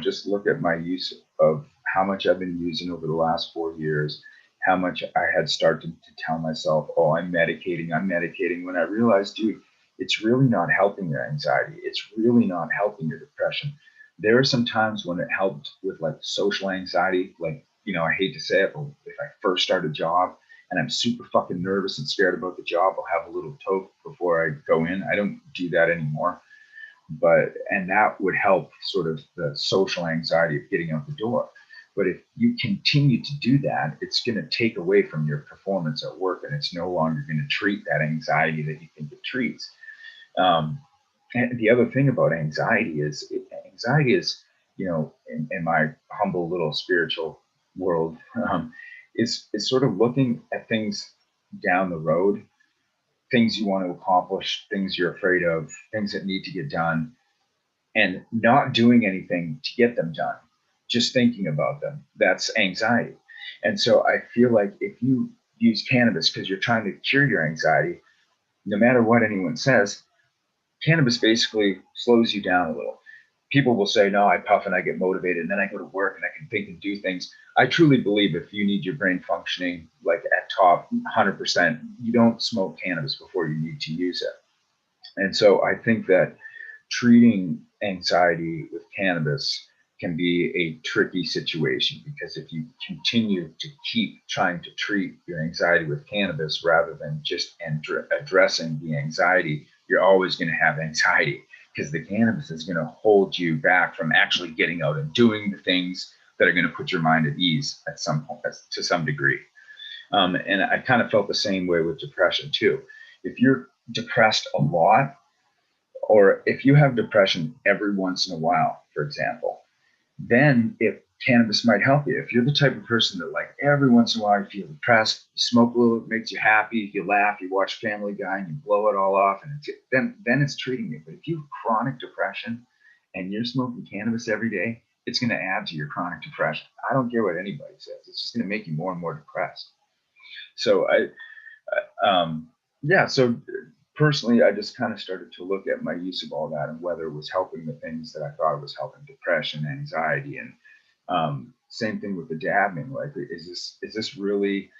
just look at my use of how much I've been using over the last 4 years, how much I had started to tell myself, oh, I'm medicating, when I realized, dude, it's really not helping your anxiety. It's really not helping your depression. There are some times when it helped with like social anxiety, like, I hate to say it, but if I first start a job and I'm super fucking nervous and scared about the job, I'll have a little toke before I go in. I don't do that anymore. And that would help sort of the social anxiety of getting out the door. But if you continue to do that, it's going to take away from your performance at work, and it's no longer going to treat that anxiety that you think it treats. And the other thing about anxiety is, in my humble little spiritual world, is sort of looking at things down the road, things you want to accomplish, things you're afraid of, things that need to get done, and not doing anything to get them done, just thinking about them. That's anxiety. And so I feel like if you use cannabis because you're trying to cure your anxiety, no matter what anyone says, cannabis basically slows you down a little. People will say, no, I puff and I get motivated and then I go to work and I can think and do things. I truly believe if you need your brain functioning like at top 100%, you don't smoke cannabis before you need to use it. And so I think that treating anxiety with cannabis can be a tricky situation, because if you continue to keep trying to treat your anxiety with cannabis rather than just addressing the anxiety, you're always going to have anxiety, because the cannabis is going to hold you back from actually getting out and doing the things that are going to put your mind at ease at some point, to some degree. And I kind of felt the same way with depression too. If you're depressed a lot, or if you have depression every once in a while, for example, then if cannabis might help you. If you're the type of person that like every once in a while you feel depressed, you smoke a little, it makes you happy, you laugh, you watch Family Guy and you blow it all off, and then it's treating you. But if you have chronic depression and you're smoking cannabis every day, it's going to add to your chronic depression. I don't care what anybody says. It's just going to make you more and more depressed. So so personally, I just kind of started to look at my use of all that and whether it was helping the things that I thought it was helping: depression, anxiety, and same thing with the dabbing. Like, is this really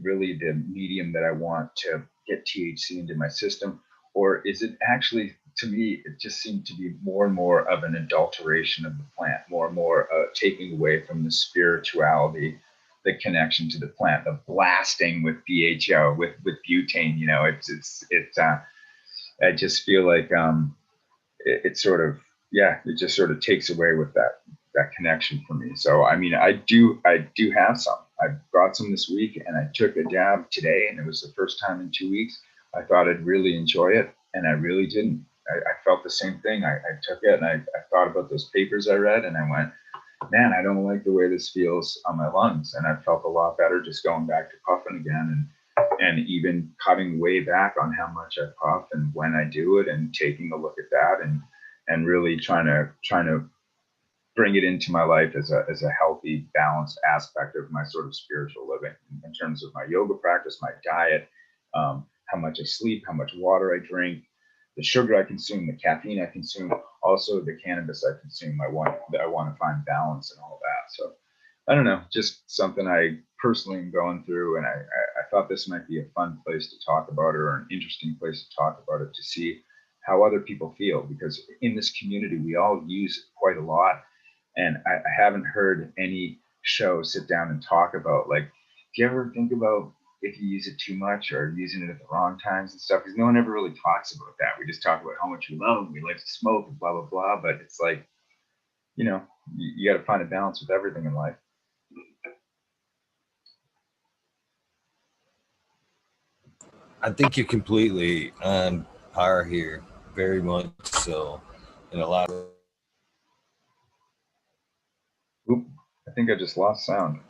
really the medium that I want to get THC into my system, or is it actually, to me, it just seemed to be more and more of an adulteration of the plant, more and more taking away from the spirituality, the connection to the plant, the blasting with BHO, with butane. I just feel like it sort of, it just sort of takes away with that connection for me. So I mean, I do have some. I brought some this week and I took a dab today, and it was the first time in 2 weeks. I thought I'd really enjoy it, and I really didn't. I felt the same thing. I took it and I thought about those papers I read, and I went, man, I don't like the way this feels on my lungs. And I felt a lot better just going back to puffing again, and even cutting way back on how much I puff and when I do it, and taking a look at that, and really trying to bring it into my life as a healthy, balanced aspect of my sort of spiritual living, in terms of my yoga practice, my diet, how much I sleep, how much water I drink, the sugar I consume, the caffeine I consume, also the cannabis I consume. I want to find balance in all that. So I don't know, just something I personally am going through, and I thought this might be a fun place to talk about it, or an interesting place to talk about it, to see how other people feel, because in this community we all use it quite a lot, and I haven't heard any show sit down and talk about, like, do you ever think about if you use it too much or using it at the wrong times and stuff? Because no one ever really talks about that. We just talk about how much we love and we like to smoke and blah blah blah. But it's like, you got to find a balance with everything in life. I think you're completely on par here, very much so. In a lot of, Oop, I think I just lost sound.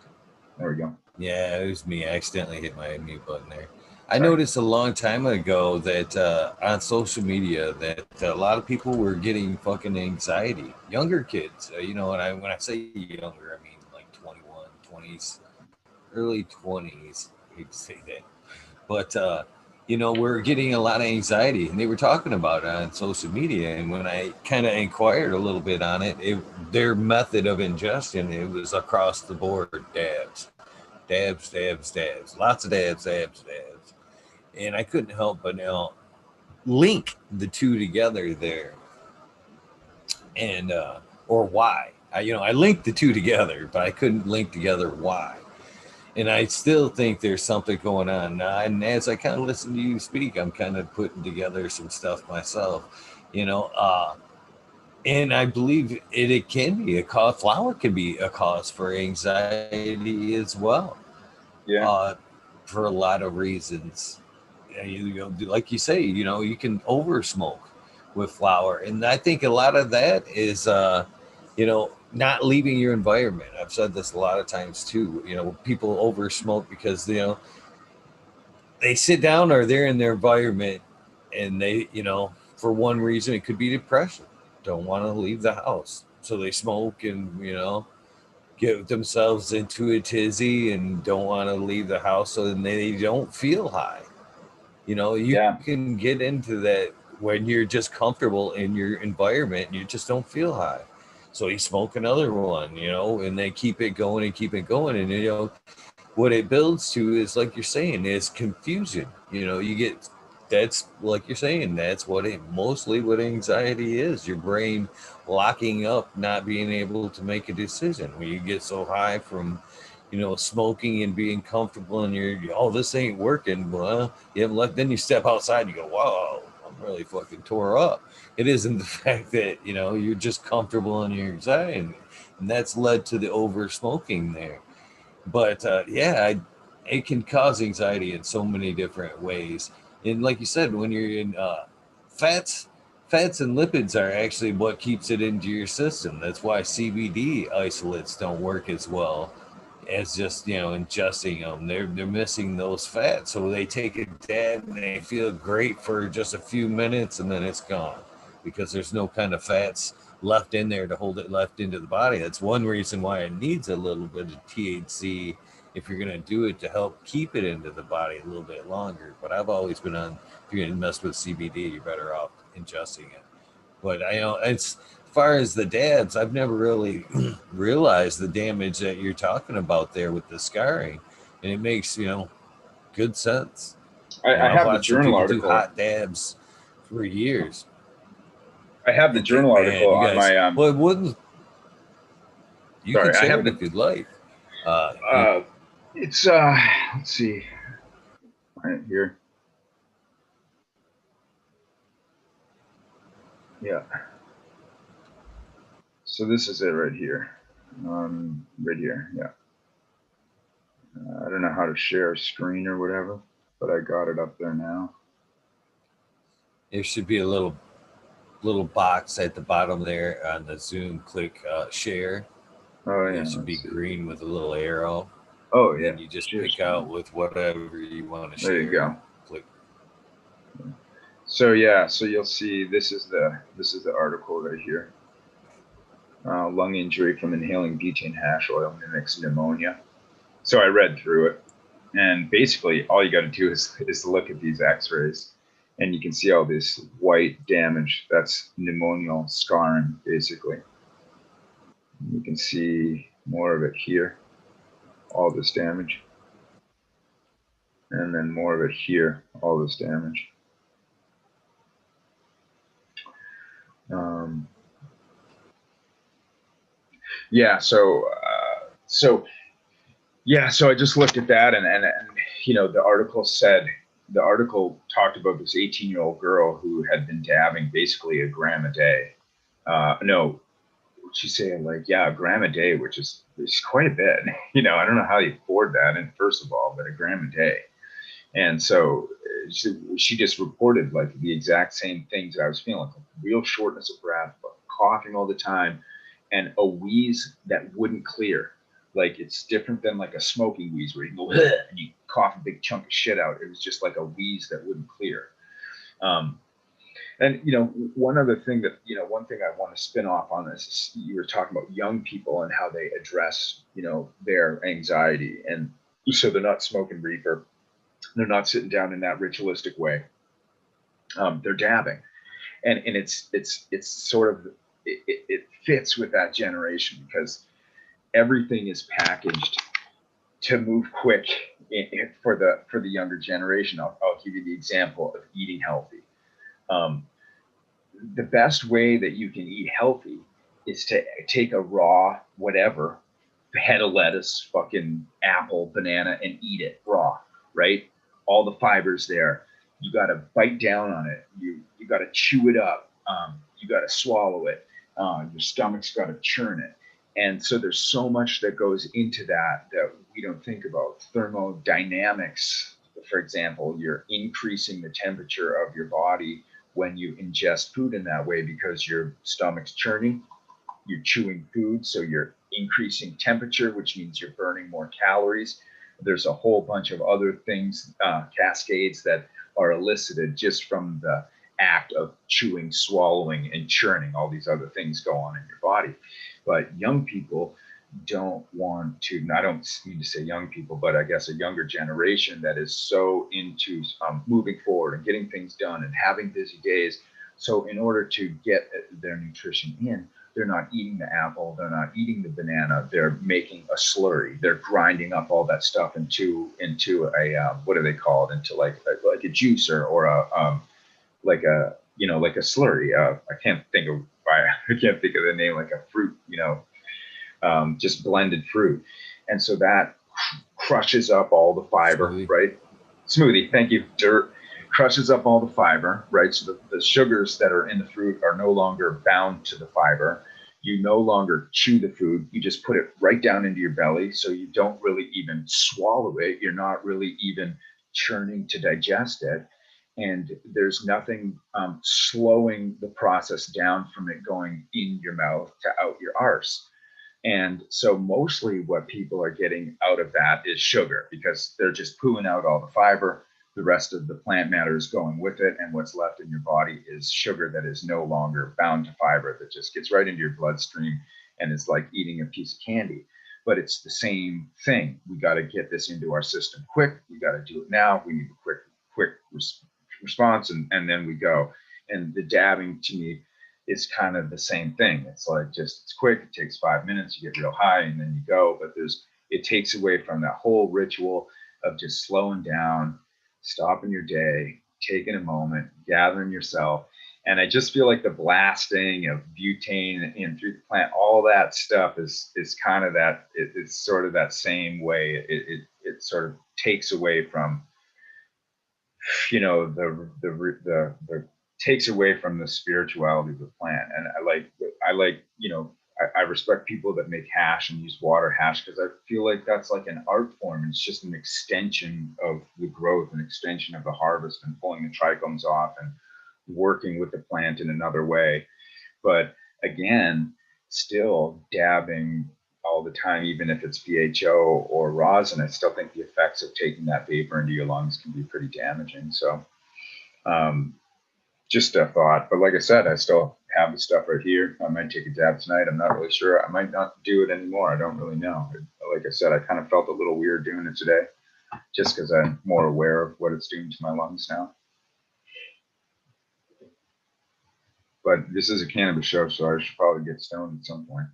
There we go. yeah, it was me. I accidentally hit my mute button there. I Sorry. noticed a long time ago that on social media that a lot of people were getting fucking anxiety. Younger kids, when I say younger, I mean like 21, 20s, early 20s. I hate to say that, but we're getting a lot of anxiety, and they were talking about it on social media. And when I kind of inquired a little bit on it, their method of ingestion, it was across the board: dabs, dabs, dabs, dabs, lots of dabs, dabs, dabs. And I couldn't help but link the two together there, and or why. I linked the two together, but I couldn't link together why. And I still think there's something going on now. And as I kind of listen to you speak, I'm kind of putting together some stuff myself, and I believe it can be a cause. Flower can be a cause for anxiety as well, Yeah. for a lot of reasons. you know, like you say, you know, you can over smoke with flower, and I think a lot of that is, you know, not leaving your environment. I've said this a lot of times too. You know, people over smoke because, you know, they sit down or they're in their environment, and they, you know, for one reason it could be depression, don't want to leave the house, so they smoke and, you know, get themselves into a tizzy and don't want to leave the house, so then they don't feel high. You know, you Yeah. can get into that when you're just comfortable in your environment, you just don't feel high. So you smoke another one, you know, and they keep it going and keep it going. And, you know, what it builds to is, like you're saying, is confusion. You know, you get, that's like you're saying, that's what it mostly what anxiety is, your brain locking up, not being able to make a decision when you get so high from, you know, smoking and being comfortable, and you're, oh, this ain't working. Well, you haven't left, then you step outside and you go, wow, I'm really fucking tore up. It isn't the fact that, you know, you're just comfortable in your anxiety, and that's led to the over smoking there. But yeah, it can cause anxiety in so many different ways. And like you said, when you're in fats, fats and lipids are actually what keeps it into your system. That's why CBD isolates don't work as well as just, you know, ingesting them. They're missing those fats, so they take a dab and they feel great for just a few minutes, and then it's gone because there's no kind of fats left in there to hold it left into the body. That's one reason why it needs a little bit of THC if you're going to do it, to help keep it into the body a little bit longer. But I've always been on, if you're going to mess with CBD, you're better off ingesting it. But I know, it's, as far as the dabs, I've never really realized the damage that you're talking about there with the scarring, and it makes, you know, good sense. You know, I I've have the watched some journal people do article. hot dabs for years I have the and think, journal man, article you on guys, my well, it wouldn't. You can sorry, I share have it the if you'd like. Uh, you, uh it's let's see right here. Yeah. So this is it right here. Right here. Yeah. I don't know how to share a screen or whatever, but I got it up there now. there should be a little box at the bottom there on the Zoom. Click share. Oh It yeah, should be let's see. green with a little arrow, Oh and then yeah, you just share pick out screen. with whatever you want to There share you and go. click. So yeah, so you'll see this is the article right here. Lung injury from inhaling butane hash oil mimics pneumonia. So I read through it, and basically all you got to do is look at these X-rays, and you can see all this white damage. That's pneumonial scarring, basically. You can see more of it here, all this damage, and then more of it here, all this damage. Um, yeah, so I just looked at that, and you know, the article talked about this 18-year-old girl who had been dabbing basically a gram a day. No, she's saying like, yeah, a gram a day, which is quite a bit. You know, I don't know how you afford that. And first of all, but a gram a day. And so she just reported like the exact same things that I was feeling, like real shortness of breath, coughing all the time, and a wheeze that wouldn't clear. Like it's different than like a smoking wheeze where you go and you cough a big chunk of shit out. It was just like a wheeze that wouldn't clear. Um, and you know, one thing I want to spin off on this is you were talking about young people and how they address, you know, their anxiety, and so they're not smoking reefer, they're not sitting down in that ritualistic way. They're dabbing, and it's sort of it fits with that generation because everything is packaged to move quick for the younger generation. I'll give you the example of eating healthy. Um, the best way that you can eat healthy is to take a raw whatever head of lettuce, fucking apple, banana, and eat it raw, right? All the fibers there. You got to bite down on it. You got to chew it up. You got to swallow it. Your stomach's got to churn it. And so there's so much that goes into that we don't think about. Thermodynamics, for example, you're increasing the temperature of your body when you ingest food in that way because your stomach's churning, you're chewing food, so you're increasing temperature, which means you're burning more calories. There's a whole bunch of other things, cascades that are elicited just from the act of chewing, swallowing, and churning. All these other things go on in your body. But young people don't want to, I don't need to say young people, but I guess a younger generation that is so into moving forward and getting things done and having busy days. So in order to get their nutrition in, they're not eating the apple, they're not eating the banana, they're making a slurry. They're grinding up all that stuff into a what do they call it? Into like a juicer or a like a like a slurry. I can't think of the name, like a fruit, just blended fruit, and so that crushes up all the fiber, Smoothie. right? Smoothie, thank you. Dirt crushes up all the fiber, right? So the sugars that are in the fruit are no longer bound to the fiber. You no longer chew the food, you just put it right down into your belly. So you don't really even swallow it. You're not really even churning to digest it. And there's nothing slowing the process down from it going in your mouth to out your arse. And so mostly what people are getting out of that is sugar because they're just pooing out all the fiber. The rest of the plant matter is going with it. And what's left in your body is sugar that is no longer bound to fiber, that just gets right into your bloodstream and is like eating a piece of candy. But it's the same thing. We got to get this into our system quick. We got to do it now. We need a quick response, and then we go. And the dabbing to me is kind of the same thing. It's like it's quick, it takes 5 minutes, you get real high, and then you go. But it takes away from that whole ritual of just slowing down, stopping your day, taking a moment, gathering yourself. And I just feel like the blasting of butane in through the plant, all that stuff is kind of that. It's sort of that same way. It sort of takes away from the takes away from the spirituality of the plant. And I respect people that make hash and use water hash because I feel like that's like an art form. It's just an extension of the growth, an extension of the harvest, and pulling the trichomes off and working with the plant in another way. But again, still dabbing all the time, even if it's BHO or rosin, I still think the effects of taking that vapor into your lungs can be pretty damaging. So just a thought. But like I said, I still have the stuff right here. I might take a dab tonight. I'm not really sure. I might not do it anymore. I don't really know. Like I said, I kind of felt a little weird doing it today just because I'm more aware of what it's doing to my lungs now. But this is a cannabis show, so I should probably get stoned at some point.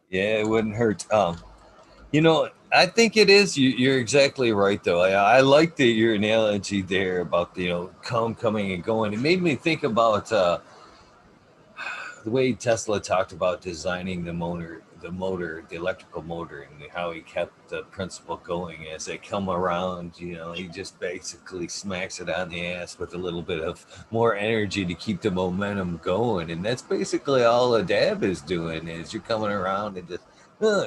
Yeah, it wouldn't hurt. I think it is. You're exactly right, though. I like your analogy there about coming and going. It made me think about the way Tesla talked about designing the electrical motor, and how he kept the principle going as they come around. He just basically smacks it on the ass with a little bit of more energy to keep the momentum going, and that's basically all a dab is doing. Is you're coming around and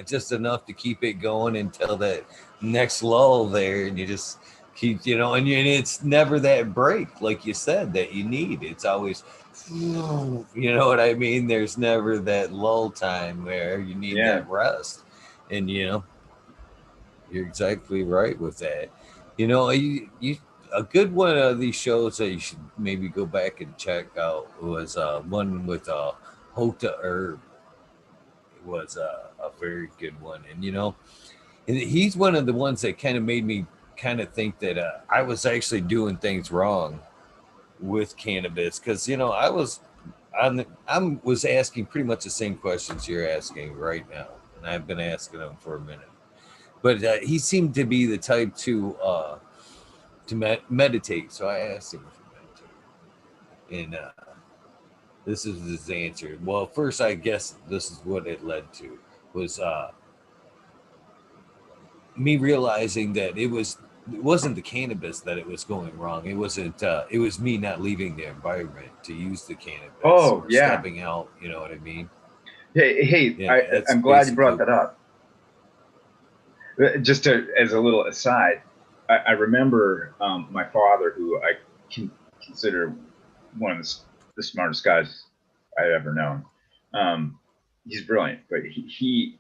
just enough to keep it going until that next lull there, and you just keep, and it's never that break, like you said, that you need. It's always, you know what I mean? There's never that lull time where you need that rest. And, you're exactly right with that. A good one of these shows that you should maybe go back and check out was one with Hota Herb. It was a very good one. And he's one of the ones that kind of made me kind of think that I was actually doing things wrong with cannabis, because I was asking pretty much the same questions you're asking right now, and I've been asking them for a minute. But he seemed to be the type to meditate, so I asked him if he meditated, and this is his answer. Well, first, I guess this is what it led to was me realizing that it wasn't the cannabis that it was going wrong. It wasn't. It was me not leaving the environment to use the cannabis or stepping out. You know what I mean? Hey, Yeah, that's I'm glad you brought basically. that up. Just as a little aside, I remember my father, who I consider one of the smartest guys I've ever known. Um, he's brilliant, but he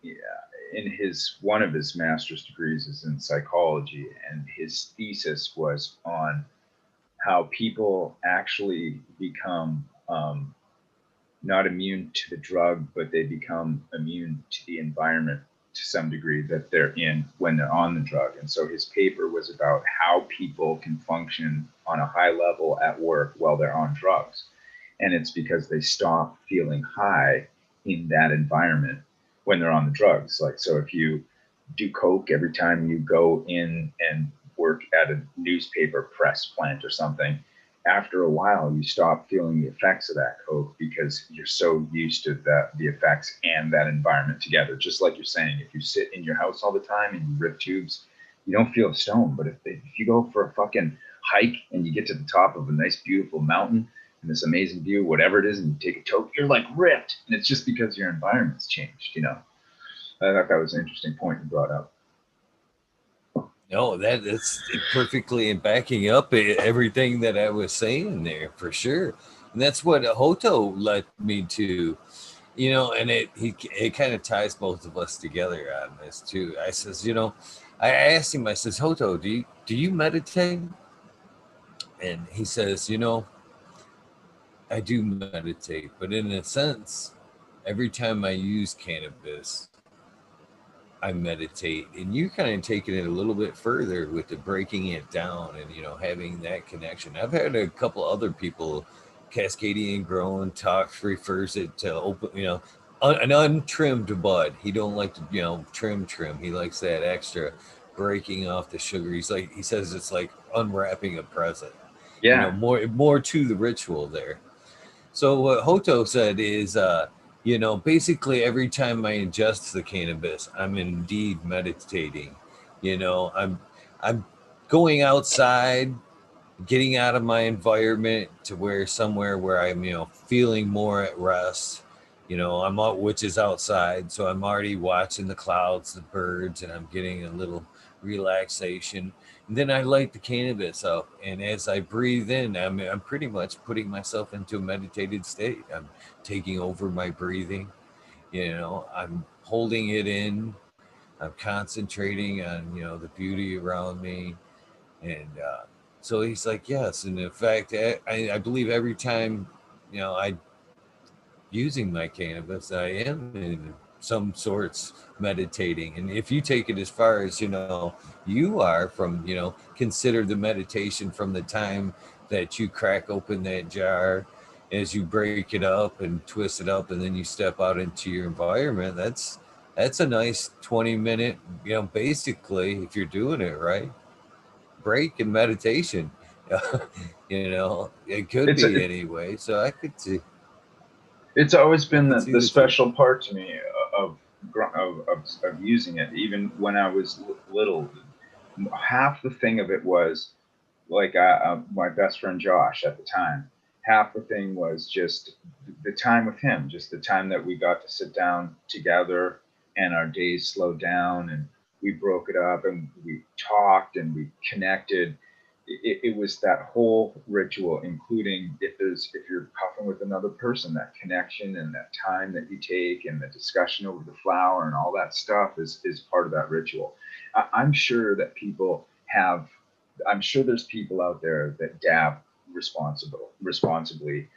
in his one of his master's degrees is in psychology, and his thesis was on how people actually become not immune to the drug, but they become immune to the environment to some degree that they're in when they're on the drug. And so his paper was about how people can function on a high level at work while they're on drugs. And it's because they stop feeling high in that environment when they're on the drugs. Like, so if you do coke every time you go in and work at a newspaper press plant or something, after a while you stop feeling the effects of that coke because you're so used to the effects and that environment together. Just like you're saying, if you sit in your house all the time and you rip tubes, you don't feel stoned. But if you go for a fucking hike and you get to the top of a nice beautiful mountain and this amazing view, whatever it is, and you take a toke, you're like ripped. And it's just because your environment's changed. I thought that was an interesting point you brought up. No, that's perfectly in backing up everything that I was saying there for sure, and that's what Hoto led me to, and it kind of ties both of us together on this too. I says, I asked him, I says, Hoto, do you meditate? And he says, I do meditate, but in a sense, every time I use cannabis, I meditate. And you're kind of taking it a little bit further with the breaking it down and having that connection. I've had a couple other people, Cascadian Grown talks refers it to open, an untrimmed bud. He don't like to trim. He likes that extra breaking off the sugar. He says it's like unwrapping a present. Yeah. More to the ritual there. So what Hoto said is, basically every time I ingest the cannabis, I'm indeed meditating. I'm going outside, getting out of my environment to where somewhere where I'm, feeling more at rest. I'm out, which is outside, so I'm already watching the clouds, the birds, and I'm getting a little relaxation. And then I light the cannabis up, and as I breathe in, I'm pretty much putting myself into a meditated state. I'm taking over my breathing. I'm holding it in. I'm concentrating on the beauty around me, and so he's like, yes. And in fact, I believe every time I using my cannabis, I am in some sorts meditating. And if you take it as far as you are from consider the meditation from the time that you crack open that jar, as you break it up and twist it up, and then you step out into your environment. That's a nice 20-minute, basically, if you're doing it right, break in meditation. It could It's be anyway. So it's always I been could the see the truth. special part to me of using it. Even when I was little, half the thing of it was like my best friend Josh at the time. Half the thing was just the time with him, just the time that we got to sit down together and our days slowed down and we broke it up and we talked and we connected. It was that whole ritual, including if you're puffing with another person, that connection and that time that you take and the discussion over the flower and all that stuff is part of that ritual. I'm sure that people have I'm sure there's people out there that dab responsibly,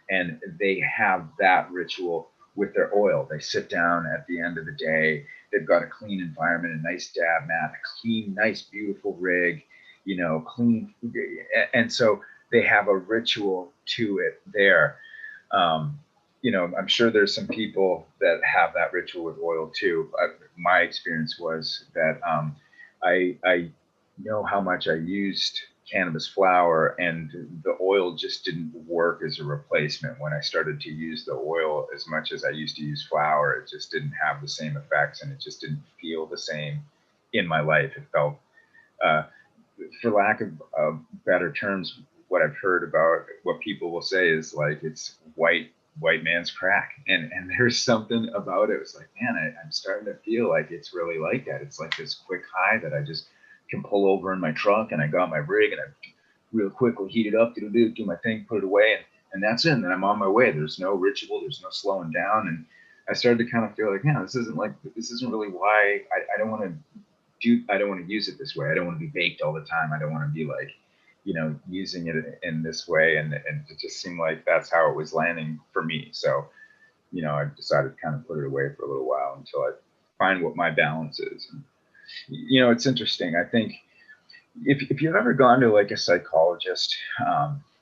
and they have that ritual with their oil. They sit down at the end of the day. They've got a clean environment, a nice dab mat, a clean, nice, beautiful rig, clean, and so they have a ritual to it there. I'm sure there's some people that have that ritual with oil too. My experience was that I know how much I used cannabis flower, and the oil just didn't work as a replacement. When I started to use the oil as much as I used to use flower, it just didn't have the same effects, and it just didn't feel the same in my life. It felt, uh, for lack of better terms, what I've heard about what people will say is like it's white white man's crack. And there's something about it. It was like, man, I'm starting to feel like it's really like that. It's like this quick high that I just can pull over in my truck, and I got my rig, and I real quickly heat it up, do my thing, put it away, and that's it. And then I'm on my way. There's no ritual. There's no slowing down. And I started to kind of feel like, this isn't really why I don't want to I don't want to use it this way. I don't want to be baked all the time. I don't want to be like, using it in this way. And it just seemed like that's how it was landing for me. So, I decided to kind of put it away for a little while until I find what my balance is. And, it's interesting. I think if you've ever gone to like a psychologist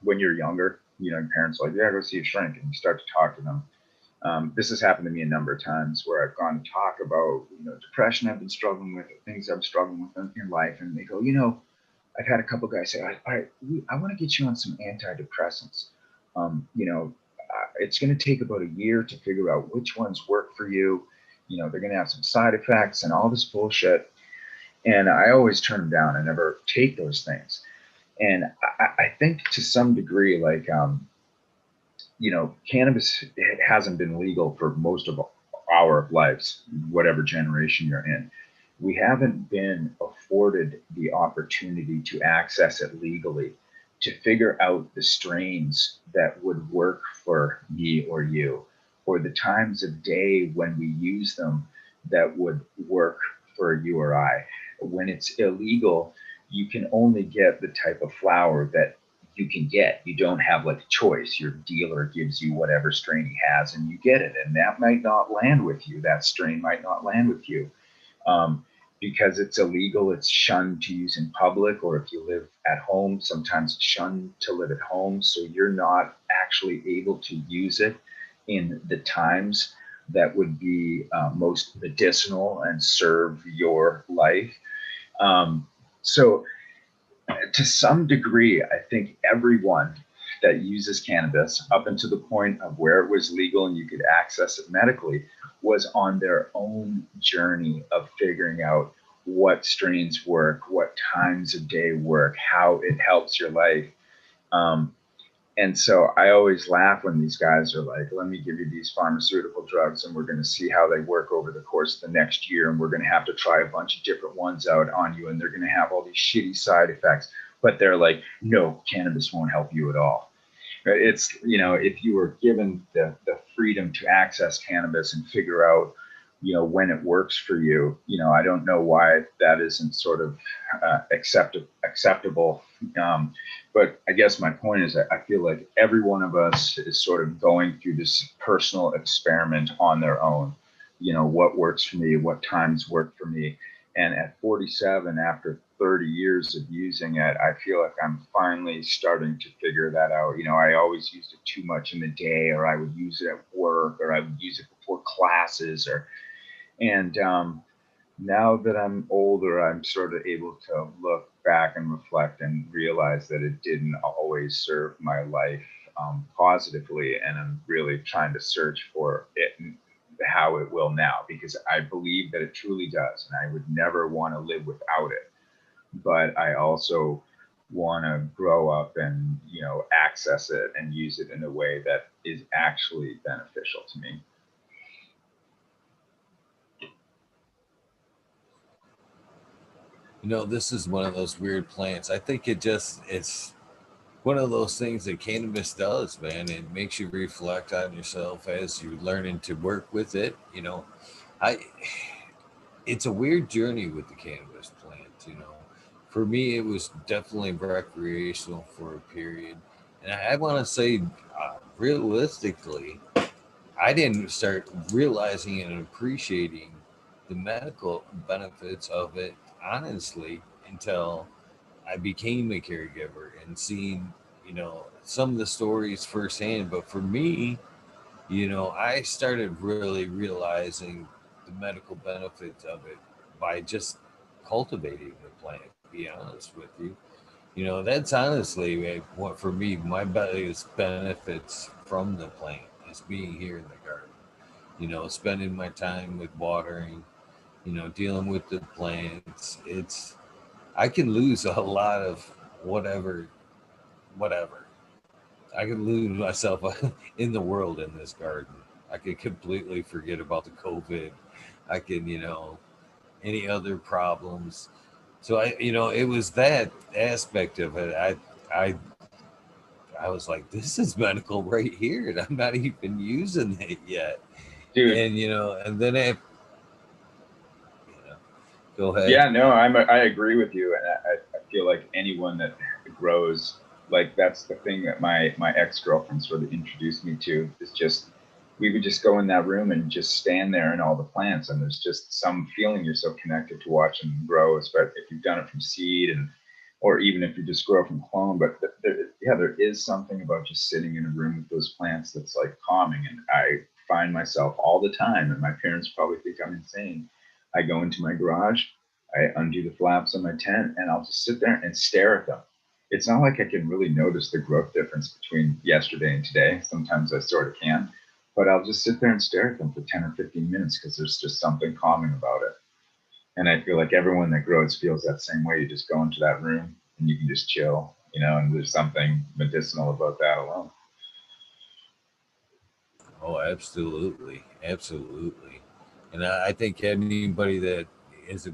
when you're younger, your parents are like, yeah, go see a shrink, and you start to talk to them. This has happened to me a number of times where I've gone to talk about, depression I've been struggling with, things I'm struggling with in life. And they go, I've had a couple guys say, I want to get you on some antidepressants. It's going to take about a year to figure out which ones work for you. They're going to have some side effects and all this bullshit. And I always turn them down. I never take those things. And I think to some degree, like, cannabis hasn't been legal for most of our lives, whatever generation you're in. We haven't been afforded the opportunity to access it legally, to figure out the strains that would work for me or you, or the times of day when we use them that would work for you or I. When it's illegal, you can only get the type of flower that you can get. You don't have like a choice. Your dealer gives you whatever strain he has, and you get it. And that might not land with you. That strain might not land with you because it's illegal. It's shunned to use in public, or if you live at home, sometimes it's shunned to live at home. So you're not actually able to use it in the times that would be most medicinal and serve your life. So to some degree, I think everyone that uses cannabis up until the point of where it was legal and you could access it medically was on their own journey of figuring out what strains work, what times of day work, how it helps your life. And so I always laugh when these guys are like, let me give you these pharmaceutical drugs and we're going to see how they work over the course of the next year. And we're going to have to try a bunch of different ones out on you. And they're going to have all these shitty side effects. But they're like, no, cannabis won't help you at all. It's, if you were given the freedom to access cannabis and figure out, when it works for you, I don't know why that isn't sort of acceptable. But I guess my point is that I feel like every one of us is sort of going through this personal experiment on their own. What works for me, what times work for me. And at 47, after 30 years of using it, I feel like I'm finally starting to figure that out. I always used it too much in the day, or I would use it at work, or I would use it before classes, and now that I'm older, I'm sort of able to look back and reflect and realize that it didn't always serve my life positively. And I'm really trying to search for it and how it will now, because I believe that it truly does. And I would never want to live without it. But I also want to grow up and, access it and use it in a way that is actually beneficial to me. This is one of those weird plants. I think it's one of those things that cannabis does, man. It makes you reflect on yourself as you're learning to work with it. I it's a weird journey with the cannabis plant. For me, it was definitely recreational for a period, and I want to say, realistically, I didn't start realizing and appreciating the medical benefits of it honestly until I became a caregiver and seeing, some of the stories firsthand. But for me, I started really realizing the medical benefits of it by just cultivating the plant, to be honest with you. That's honestly what for me, my biggest benefits from the plant is being here in the garden. Spending my time with watering, dealing with the plants. I can lose a lot of whatever, whatever. I could lose myself in the world in this garden. I could completely forget about the COVID. I could, any other problems. So it was that aspect of it. I, I was like, this is medical right here, and I'm not even using it yet. Dude. And and then go ahead. Yeah, no, I agree with you, and I feel like anyone that grows, like that's the thing that my ex-girlfriend sort of introduced me to, is just we would just go in that room and just stand there in all the plants, and there's just some feeling you're so connected to watching them grow, especially if you've done it from seed, and or even if you just grow from clone. But yeah, there is something about just sitting in a room with those plants that's like calming, and I find myself all the time, and my parents probably think I'm insane. I go into my garage, I undo the flaps on my tent, and I'll just sit there and stare at them. It's not like I can really notice the growth difference between yesterday and today. Sometimes I sort of can, but I'll just sit there and stare at them for 10 or 15 minutes because there's just something calming about it. And I feel like everyone that grows feels that same way. You just go into that room and you can just chill, and there's something medicinal about that alone. Oh, absolutely, absolutely. And I think anybody that is a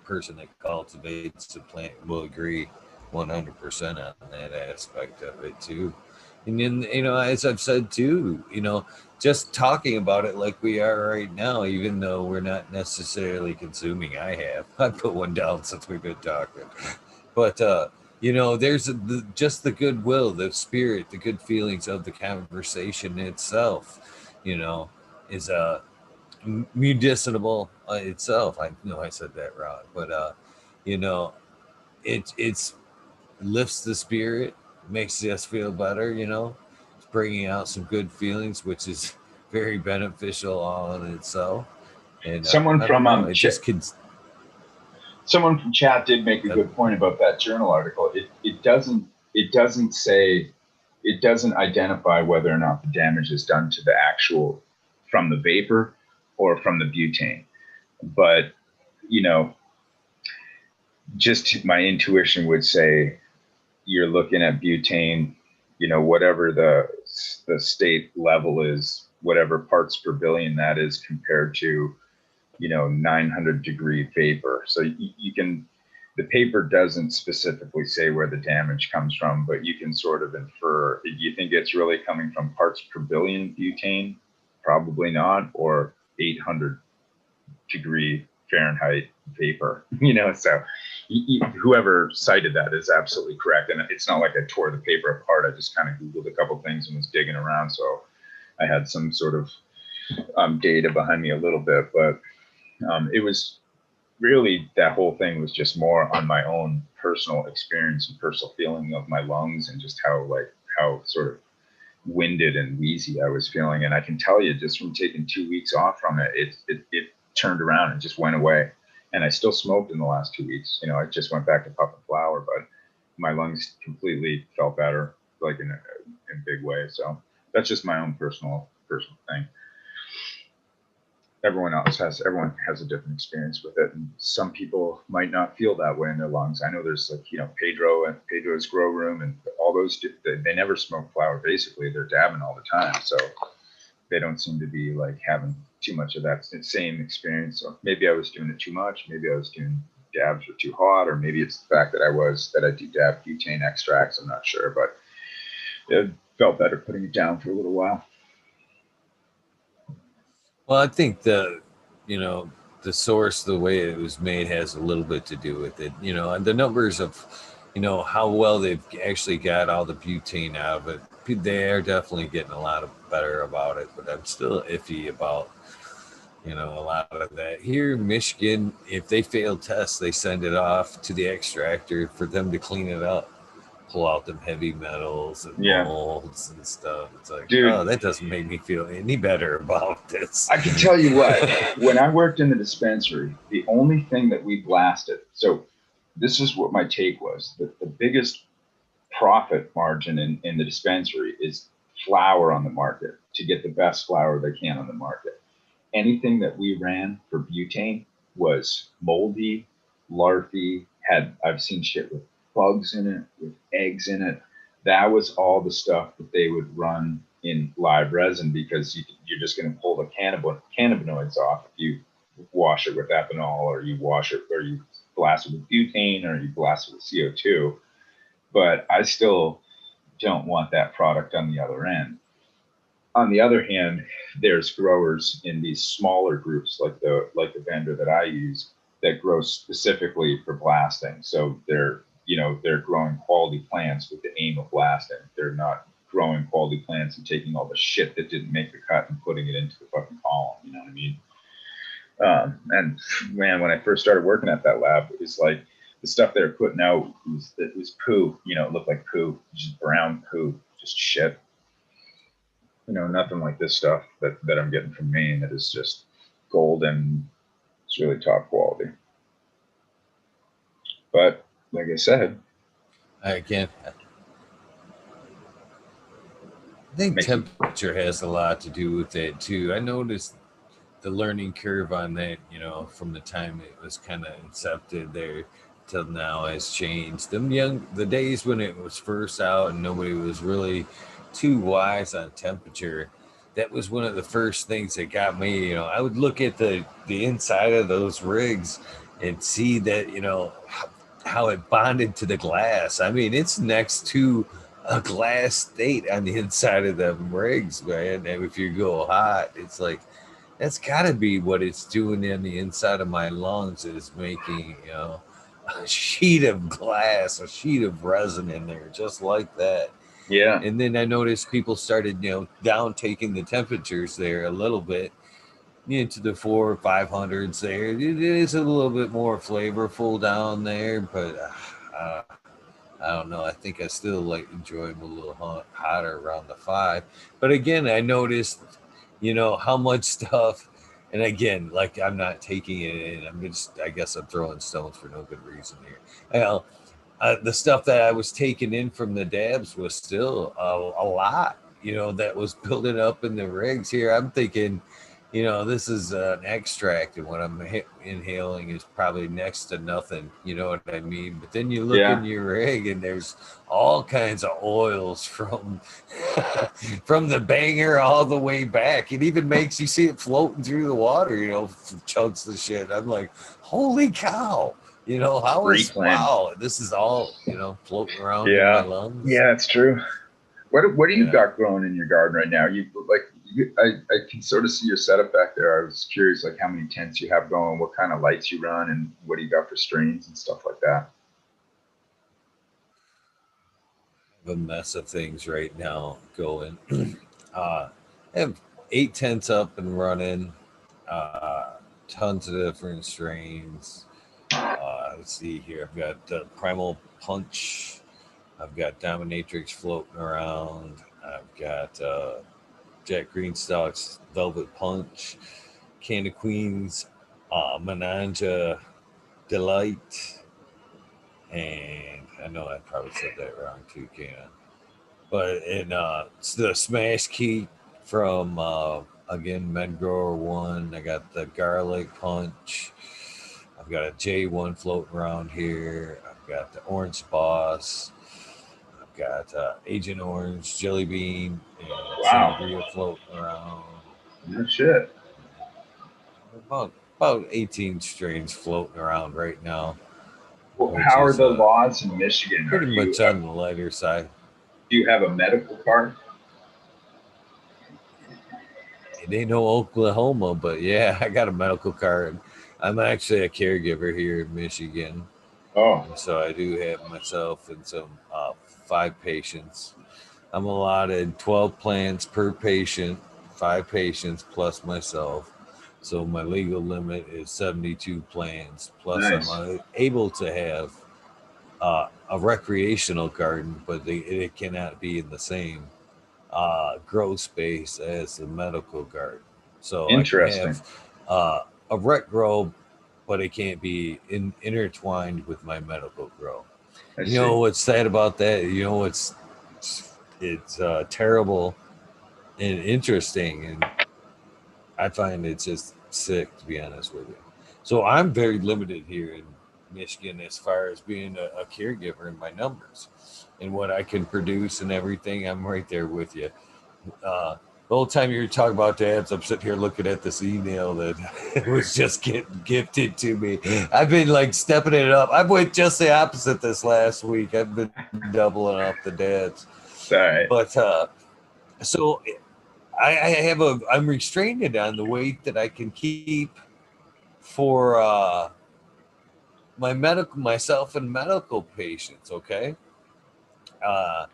person that cultivates a plant will agree 100% on that aspect of it too. And then, as I've said too, just talking about it like we are right now, even though we're not necessarily consuming, I have. I put one down since we've been talking. But, there's just the goodwill, the spirit, the good feelings of the conversation itself, is medicinable itself. I know I said that wrong, but, you know, it's lifts the spirit, makes us feel better. It's bringing out some good feelings, which is very beneficial all in itself. And Someone I don't from know, it just could. someone from chat did make a good point about that journal article. It doesn't say, it doesn't identify whether or not the damage is done to the actual from the vapor or from the butane. But you know, just my intuition would say you're looking at butane, whatever the state level is, whatever parts per billion that is compared to 900-degree vapor. So you can, the paper doesn't specifically say where the damage comes from, but you can sort of infer. Do you think it's really coming from parts per billion butane? Probably not, or 800-degree Fahrenheit vapor. So whoever cited that is absolutely correct. And it's not like I tore the paper apart. I just kind of Googled a couple things and was digging around. So I had some sort of data behind me a little bit, but it was really, that whole thing was just more on my own personal experience and personal feeling of my lungs and just how sort of winded and wheezy I was feeling. And I can tell you, just from taking 2 weeks off from it, it turned around and just went away. And I still smoked in the last 2 weeks. I just went back to puffing flower, but my lungs completely felt better, like in a big way. So that's just my own personal thing. Everyone has a different experience with it, and some people might not feel that way in their lungs. I know there's like Pedro and Pedro's grow room and all those, they never smoke flower. Basically they're dabbing all the time, so they don't seem to be like having too much of that same experience. So maybe I was doing it too much, maybe I was doing dabs were too hot, or maybe it's the fact that I do dab butane extracts. I'm not sure, but it felt better putting it down for a little while. Well, I think the source, the way it was made, has a little bit to do with it. And the numbers of, how well they've actually got all the butane out of it. They are definitely getting a lot of better about it, but I'm still iffy about, a lot of that. Here in Michigan, if they fail tests, they send it off to the extractor for them to clean it up, pull out them heavy metals and Yeah, molds and stuff. It's like, oh, dude, that doesn't make me feel any better about this. I can tell you what, when I worked in the dispensary, the only thing that we blasted, so this is what my take was, the biggest profit margin in the dispensary is flour on the market, to get the best flour they can on the market. Anything that we ran for butane was moldy, larfy, I've seen shit with bugs in it, with eggs in it. that was all the stuff that they would run in live resin, because you're just going to pull the cannabinoids off if you wash it with ethanol, or you wash it, or you blast it with butane, or you blast it with CO2. But I still don't want that product on the other end. On the other hand, there's growers in these smaller groups, like the vendor that I use, that grow specifically for blasting. So they're growing quality plants with the aim of blasting. They're not growing quality plants and taking all the shit that didn't make the cut and putting it into the fucking column. You know what I mean? And man, when I first started working at that lab, it was like the stuff they were putting out was poo. It looked like poo, just brown poo, just shit. Nothing like this stuff that I'm getting from Maine, that is just gold, and it's really top quality. But like I said, I think temperature has a lot to do with it too. I noticed the learning curve on that, from the time it was kind of incepted there till now has changed. The days when it was first out and nobody was really too wise on temperature, that was one of the first things that got me. I would look at the inside of those rigs and see that, how it bonded to the glass. I mean, it's next to a glass state on the inside of them rigs, man. And if you go hot, it's like, that's got to be what it's doing in the inside of my lungs, is making, a sheet of glass, a sheet of resin in there, just like that. yeah, And then I noticed people started, down taking the temperatures there a little bit into the 400s or 500s there. It is a little bit more flavorful down there, but I don't know. I think I still like enjoy them a little hotter around the 5. But again, I noticed, how much stuff. And again, like, I'm not taking it in. I guess I'm throwing stones for no good reason here. The stuff that I was taking in from the dabs was still a lot, that was building up in the rigs here. I'm thinking, this is an extract, and what I'm inhaling is probably next to nothing. You know what I mean? But then you look in yeah, your rig, and there's all kinds of oils from from the banger all the way back. It even makes you see it floating through the water. Chunks of shit. I'm like, holy cow! reclaim. Wow, this is all, floating around in my Yeah, lungs. yeah, it's true. What do you Yeah. got growing in your garden right now? I can sort of see your setup back there. I was curious, like, how many tents you have going, what kind of lights you run, and what do you got for strains and stuff like that. I have a mess of things right now going. I have 8 tents up and running, uh, tons of different strains. Let's see here. I've got Primal Punch. I've got Dominatrix floating around. I've got Jack Greenstock's Velvet Punch, Candy Queen's Menanja Delight, and I know I probably said that wrong too, Kana. But it's the Smash Key from again Medgrower One. I got the Garlic Punch. I've got a J1 floating around here. I've got the Orange Boss. I've got Agent Orange, Jelly Bean, and Wow, Sangria floating around. no shit. About 18 strains floating around right now, Well, which how are is the laws in Michigan? pretty much on the lighter side. Do you have a medical card? It ain't no Oklahoma, but yeah, I got a medical card. I'm actually a caregiver here in Michigan, Oh, and so I do have myself and some 5 patients. I'm allotted 12 plants per patient, 5 patients plus myself. So my legal limit is 72 plants. Plus, I'm nice, able to have a recreational garden, but it cannot be in the same grow space as the medical garden. So I can interesting. have a rec grow, but it can't be intertwined with my medical grow. I You know see. what's sad about that? It's terrible and interesting, and I find it's just sick, to be honest with you. So I'm very limited here Michigan as far as being a caregiver in my numbers and what I can produce and everything. I'm right there with you. Uh, the whole time you're talking about dads, I'm sitting here looking at this email that was just getting gifted to me. I've been like stepping it up. I went just the opposite this last week. I've been doubling up the dads. It's all right. But so I'm restrained on the weight that I can keep for myself and medical patients. Okay. Uh,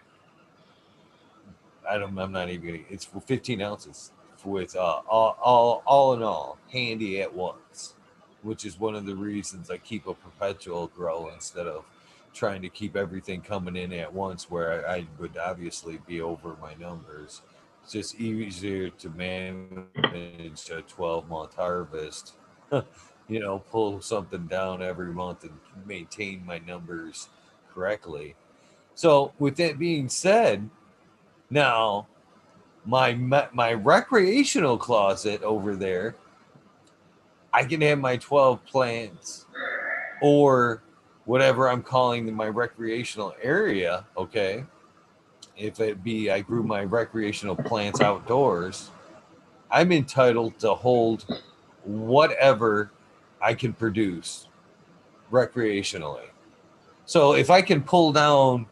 I'm not even gonna, it's for 15 ounces with all in all, handy at once, which is one of the reasons I keep a perpetual grow instead of trying to keep everything coming in at once where I would obviously be over my numbers. It's just easier to manage a 12-month harvest, pull something down every month and maintain my numbers correctly. So, with that being said, now my recreational closet over there, I can have my 12 plants or whatever I'm calling my recreational area. Okay, if it be I grew my recreational plants outdoors, I'm entitled to hold whatever I can produce recreationally. So if I can pull down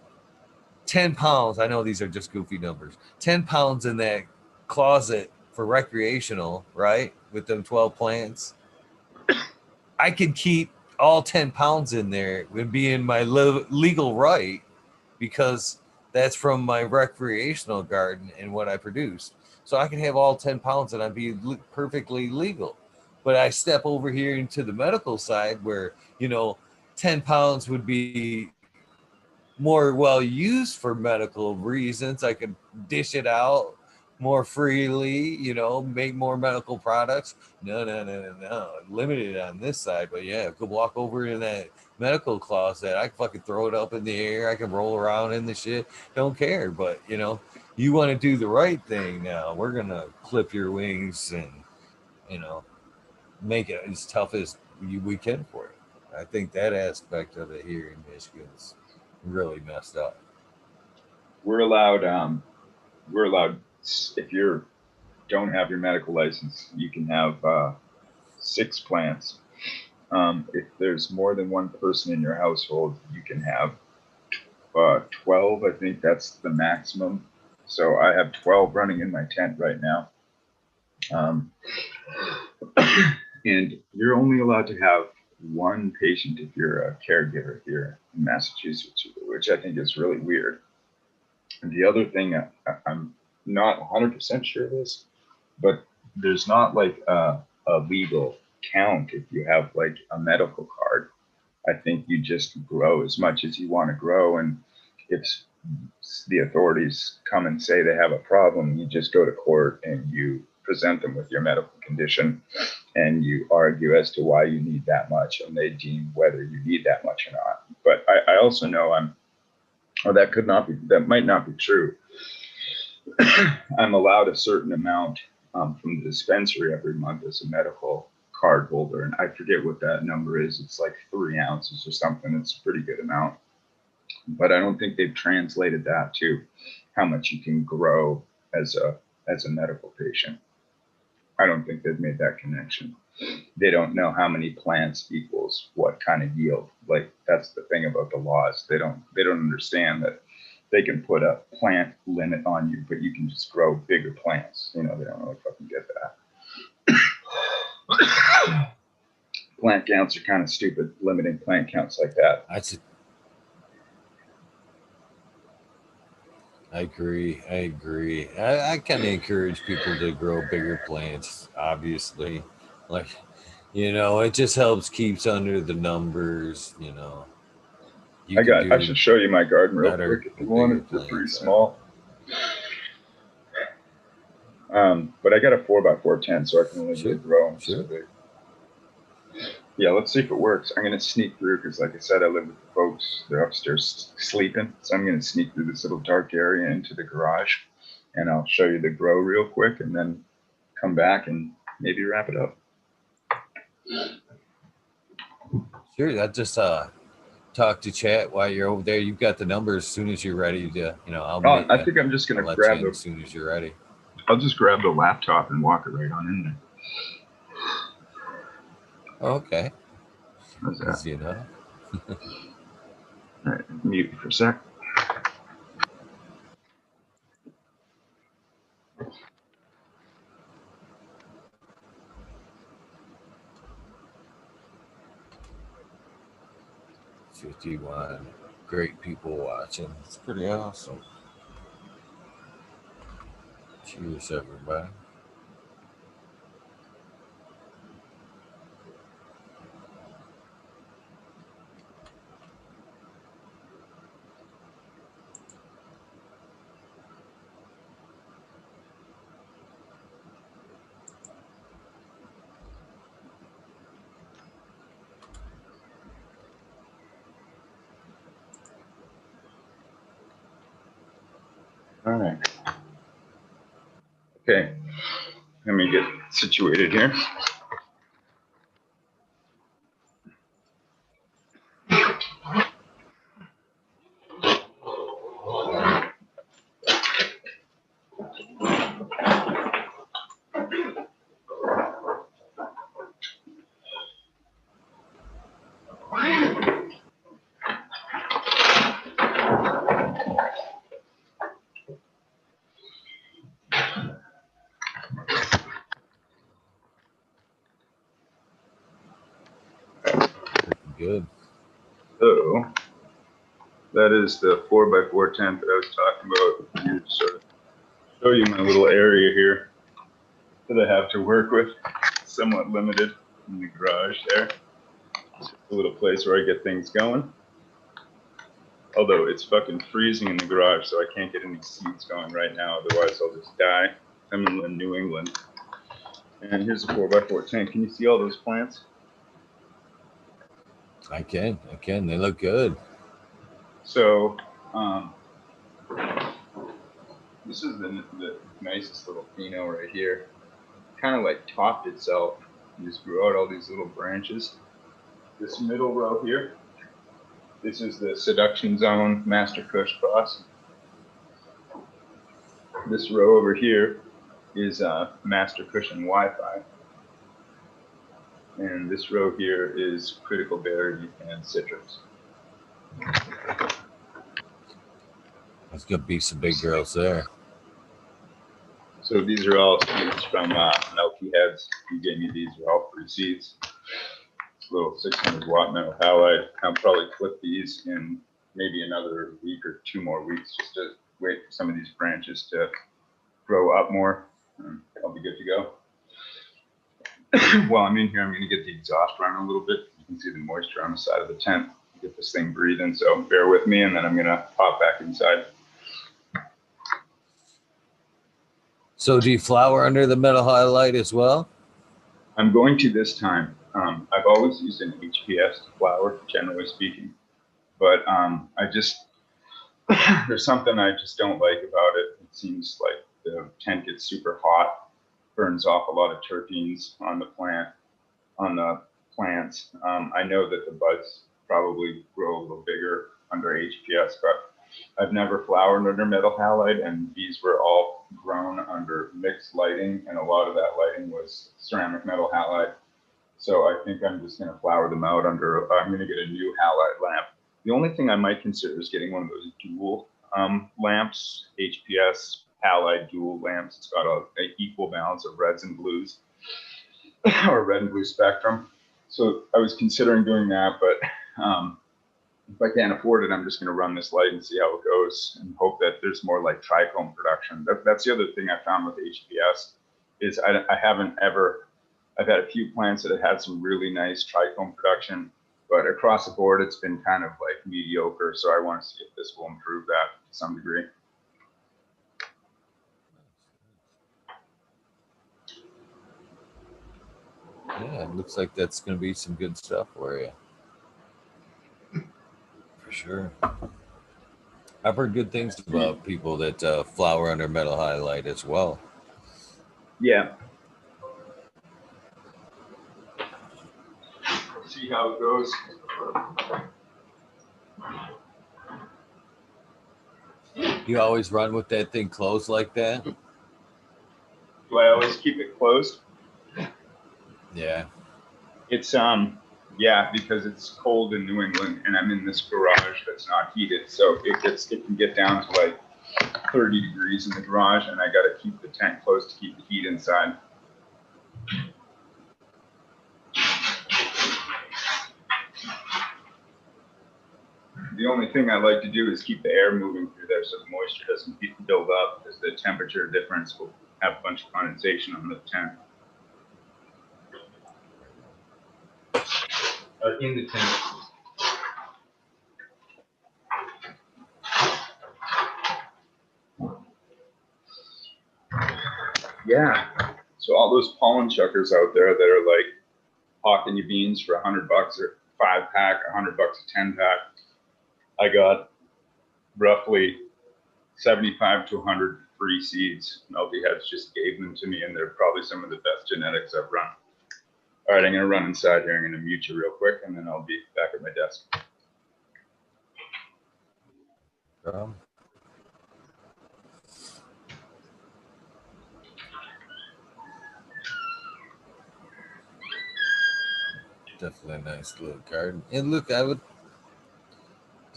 10 pounds, I know these are just goofy numbers, 10 pounds in that closet for recreational, right? With them 12 plants, I could keep all 10 pounds in there and be in my legal right because that's from my recreational garden and what I produced. So I can have all 10 pounds and I'd be perfectly legal. But I step over here into the medical side where, 10 pounds would be more well used for medical reasons. I could dish it out more freely, make more medical products. No, no, no, no, no. Limited on this side, but yeah, could walk over in that medical closet. I can fucking throw it up in the air. I can roll around in the shit. Don't care. But you want to do the right thing now. We're gonna clip your wings and you know make it as tough as we can for you. I think that aspect of it here in Michigan is really messed up. We're allowed. We're allowed. If you don't have your medical license, you can have 6 plants. If there's more than one person in your household, you can have 12. I think that's the maximum. So I have 12 running in my tent right now. Um, and you're only allowed to have one patient if you're a caregiver here in Massachusetts, which I think is really weird. And the other thing, I'm not 100% sure of this, but there's not like a legal count if you have like a medical card. I think you just grow as much as you want to grow. And if the authorities come and say they have a problem, you just go to court and you present them with your medical condition and you argue as to why you need that much and they deem whether you need that much or not. But I also know that might not be true. I'm allowed a certain amount from the dispensary every month as a medical card holder. And I forget what that number is. It's like 3 ounces or something. It's a pretty good amount. But I don't think they've translated that to how much you can grow as a medical patient. I don't think they've made that connection. They don't know how many plants equals what kind of yield. Like that's the thing about the laws. They don't understand that they can put a plant limit on you, but you can just grow bigger plants. They don't really fucking get that. Plant counts are kind of stupid, limiting plant counts like that. I agree. I kind of encourage people to grow bigger plants, obviously. Like, it just helps keeps under the numbers, you can I do should show you my garden real better quick if you with want. bigger It's pretty plants. small. But I got a 4x4 tent, so I can only really grow them so big. Yeah, let's see if it works. I'm going to sneak through because, like I said, I live with the folks. They're upstairs sleeping. So I'm going to sneak through this little dark area into the garage and I'll show you the grow real quick and then come back and maybe wrap it up. Sure, that just talk to chat while you're over there. You've got the number as soon as you're ready to, I'll Oh, meet I you. think I'm just I'll gonna let you grab in the. as soon as you're ready. I'll just grab the laptop and walk it right on in there. Oh, okay. How's that? Easy enough. All right, mute for a sec. $51. Great people watching. It's pretty awesome. Cheers, everybody. All right. Okay. Let me get situated here. Looking good. So that is the 4x4 tent that I was talking about. I'm just sort of show you my little area here that I have to work with. Somewhat limited in the garage there. It's just a little place where I get things going. Although it's fucking freezing in the garage, so I can't get any seeds going right now. Otherwise, I'll just die. I'm in New England. And here's a 4x4 tent. Can you see all those plants? I can. They look good. So, this is the nicest little pheno right here. Kind of like topped itself. You just grew out all these little branches. This middle row here, this is the Seduction Zone Master Kush cross. This row over here is Master Kush and Wi-Fi. And this row here is Critical Berry and Citrus. There's gonna be some big girls there. So these are all seeds from Melky Heads. He gave me these are all free seeds. Little 600 watt metal halide. I'll probably flip these in maybe another week or 2 more weeks just to wait for some of these branches to grow up more. I'll be good to go. While I'm in here, I'm going to get the exhaust running a little bit. You can see the moisture on the side of the tent. Get this thing breathing, so bear with me, and then I'm going to pop back inside. So do you flower under the metal halide as well? I'm going to this time. I've always used an HPS flower, generally speaking, but I just there's something I just don't like about it. It seems like the tent gets super hot, burns off a lot of terpenes on the plants. I know that the buds probably grow a little bigger under HPS, but I've never flowered under metal halide, and these were all grown under mixed lighting, and a lot of that lighting was ceramic metal halide. So I think I'm just going to flower them out under, I'm going to get a new halide lamp. The only thing I might consider is getting one of those dual lamps, HPS halide dual lamps. It's got an equal balance of reds and blues, or red and blue spectrum. So I was considering doing that, but if I can't afford it, I'm just going to run this light and see how it goes and hope that there's more like trichome production. That's the other thing I found with HPS is I haven't ever, I've had a few plants that have had some really nice trichome production, but across the board, it's been kind of like mediocre. So I want to see if this will improve that to some degree. Yeah, it looks like that's going to be some good stuff for you. For sure. I've heard good things about people that flower under metal halide as well. Yeah. See how it goes. You always run with that thing closed like that? Do I always keep it closed? Yeah. It's yeah, because it's cold in New England and I'm in this garage that's not heated, so it can get down to like 30 degrees in the garage, and I got to keep the tent closed to keep the heat inside. The only thing I like to do is keep the air moving through there so the moisture doesn't build up, because the temperature difference will have a bunch of condensation on the tent. In the tent. Yeah. So all those pollen chuckers out there that are like hawking you beans for $100 or 5-pack, $100 a 10-pack. I got roughly 75 to 100 free seeds. Melty Heads just gave them to me, and they're probably some of the best genetics I've run. All right, I'm gonna run inside here. I'm gonna mute you real quick, and then I'll be back at my desk. Definitely a nice little garden. And look, I would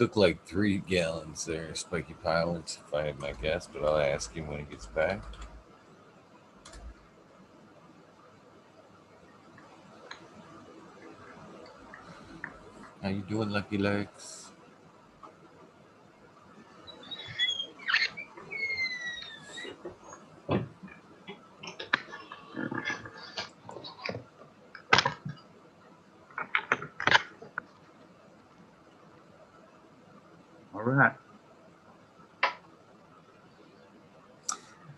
look like 3 gallons there, Spiky Pilots, if I had my guess, but I'll ask him when he gets back. How you doing, Lucky Legs? All right.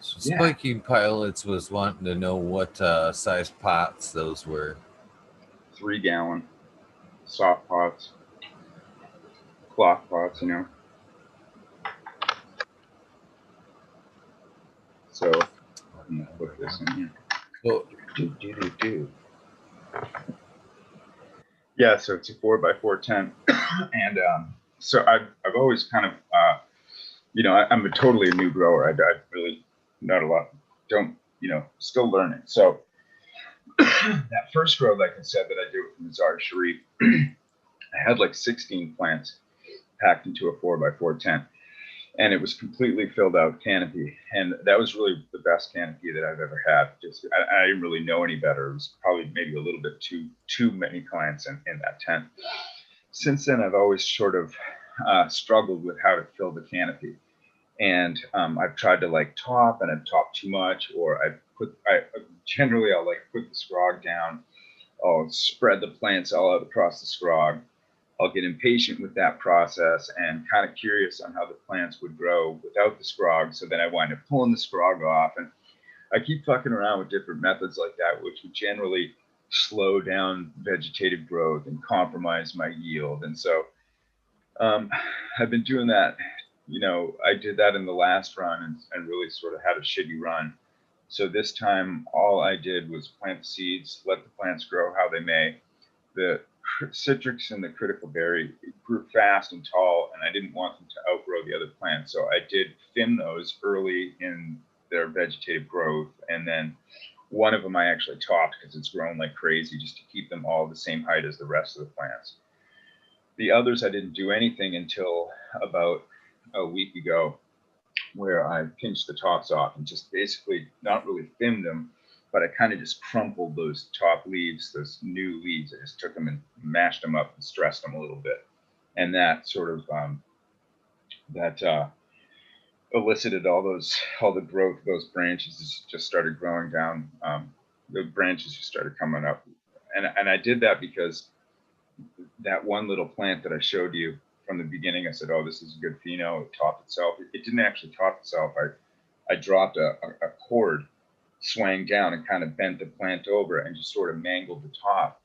So Spiky Pilots was wanting to know what size pots those were. 3 gallon soft pots, cloth pots, you know. So I'm gonna put this in here. So, yeah, so it's a 4x4 tent, and so I've always kind of you know, I'm a totally new grower. I really not a lot, don't, you know, still learning. So that first grow, like I said, that I did with Mazar Sharif, I had like 16 plants packed into a 4x4 tent, and it was completely filled out canopy. And that was really the best canopy that I've ever had. Just I didn't really know any better. It was probably maybe a little bit too many plants in that tent. Since then, I've always sort of struggled with how to fill the canopy. And I've tried to like top, and I've topped too much, or generally I'll like put the scrog down. I'll spread the plants all out across the scrog. I'll get impatient with that process and kind of curious on how the plants would grow without the scrog. So then I wind up pulling the scrog off, and I keep fucking around with different methods like that, which would generally slow down vegetative growth and compromise my yield. And so I've been doing that. You know, I did that in the last run and really sort of had a shitty run. So this time, all I did was plant the seeds, let the plants grow how they may. The citrus and the critical berry grew fast and tall, and I didn't want them to outgrow the other plants. So I did thin those early in their vegetative growth. And then one of them I actually topped because it's grown like crazy, just to keep them all the same height as the rest of the plants. The others, I didn't do anything until about a week ago, where I pinched the tops off and just basically not really thinned them, but I kind of just crumpled those top leaves, those new leaves. I just took them and mashed them up and stressed them a little bit. And that sort of, elicited all the growth of those branches just started growing down. The branches just started coming up. And I did that because that one little plant that I showed you from the beginning, I said, oh, this is a good pheno. It topped itself. It didn't actually top itself. I dropped a cord, swang down, and kind of bent the plant over and just sort of mangled the top.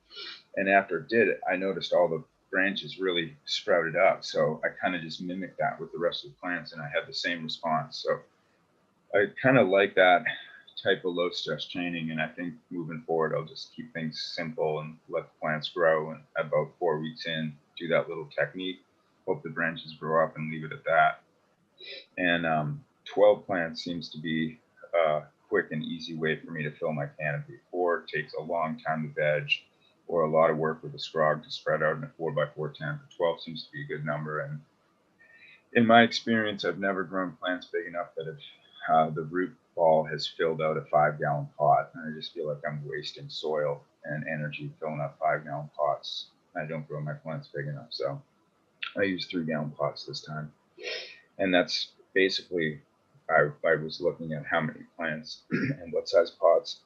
And after it did, I noticed all the branches really sprouted up. So I kind of just mimicked that with the rest of the plants, and I had the same response. So I kind of like that type of low stress training. And I think moving forward, I'll just keep things simple and let the plants grow. And about 4 weeks in, do that little technique, hope the branches grow up and leave it at that. And 12 plants seems to be a quick and easy way for me to fill my canopy. 4 takes a long time to veg, or a lot of work with a scrog to spread out in a 4x4 tent. But 12 seems to be a good number. And in my experience, I've never grown plants big enough that if the root ball has filled out a 5-gallon pot, and I just feel like I'm wasting soil and energy filling up 5-gallon pots. I don't grow my plants big enough, so I use 3-gallon pots this time. And that's basically, I was looking at how many plants and what size pots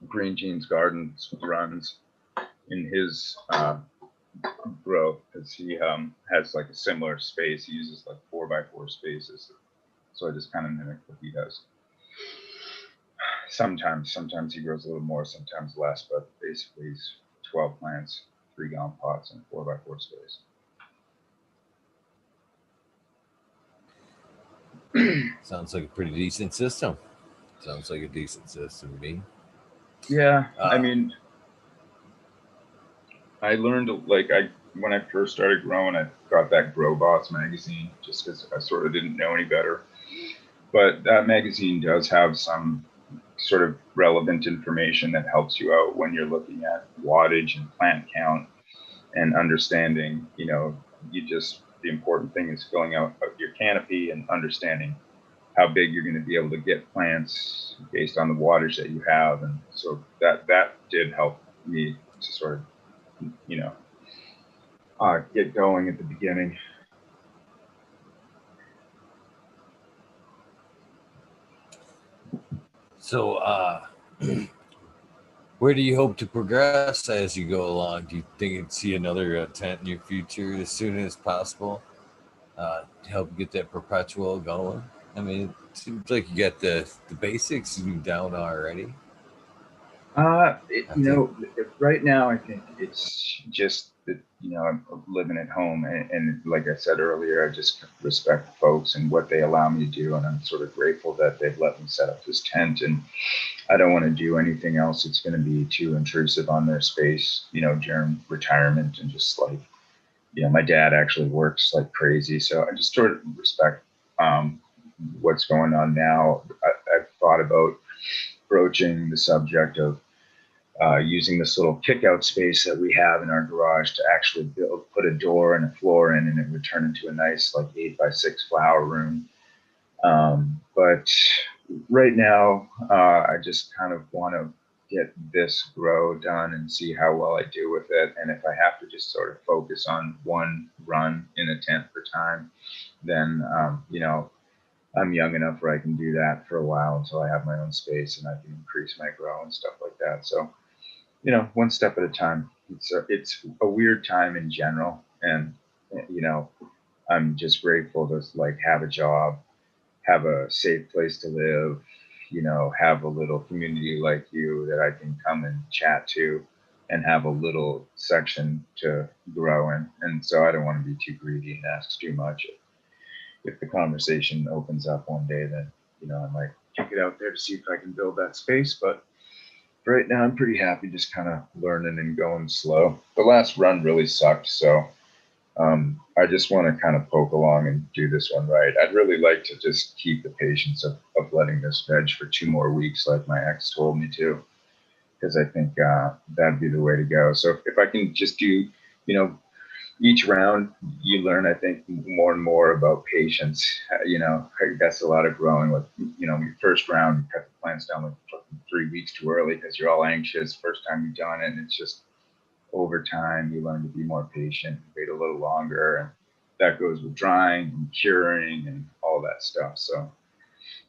Green Jeans Gardens runs in his grow, because he has like a similar space. He uses like 4x4 spaces, so I just kind of mimic what he does. Sometimes he grows a little more, sometimes less, but basically he's 12 plants, 3-gallon pots, and 4x4 space. Sounds like a pretty decent system. Sounds like a decent system to me. Yeah, I mean, I learned like when I first started growing, I got that Grow Boss magazine just because I sort of didn't know any better. But that magazine does have some sort of relevant information that helps you out when you're looking at wattage and plant count and understanding, the important thing is filling out your canopy and understanding how big you're going to be able to get plants based on the wattage that you have. And so that did help me to sort of, get going at the beginning. So, where do you hope to progress as you go along? Do you think you'd see another tent in your future as soon as possible to help get that perpetual going? I mean, it seems like you got the basics down already. Right now I think it's just that, I'm living at home, and like I said earlier, I just respect folks and what they allow me to do, and I'm sort of grateful that they've let me set up this tent, and I don't want to do anything else that's going to be too intrusive on their space, during retirement. And just like, my dad actually works like crazy, so I just sort of respect what's going on now. I've thought about broaching the subject of using this little kick-out space that we have in our garage to actually put a door and a floor in, and it would turn into a nice like 8x6 flower room. But right now, I just kind of want to get this grow done and see how well I do with it. And if I have to just sort of focus on one run in a tent per time, then, I'm young enough where I can do that for a while until I have my own space and I can increase my grow and stuff like that. So, one step at a time. It's a weird time in general. And, I'm just grateful to like have a job, have a safe place to live, have a little community like you that I can come and chat to, and have a little section to grow in. And so I don't want to be too greedy and ask too much. If the conversation opens up one day, then, I might kick it out there to see if I can build that space. But right now I'm pretty happy just kind of learning and going slow. The last run really sucked. So I just want to kind of poke along and do this one right. I'd really like to just keep the patience of letting this veg for 2 more weeks, like my ex told me to, because I think that'd be the way to go. So if I can just do, each round, you learn, I think, more and more about patience. That's a lot of growing with, your first round, you cut the plants down like 3 weeks too early because you're all anxious first time you've done it. And it's just, over time, you learn to be more patient, wait a little longer. And that goes with drying and curing and all that stuff. So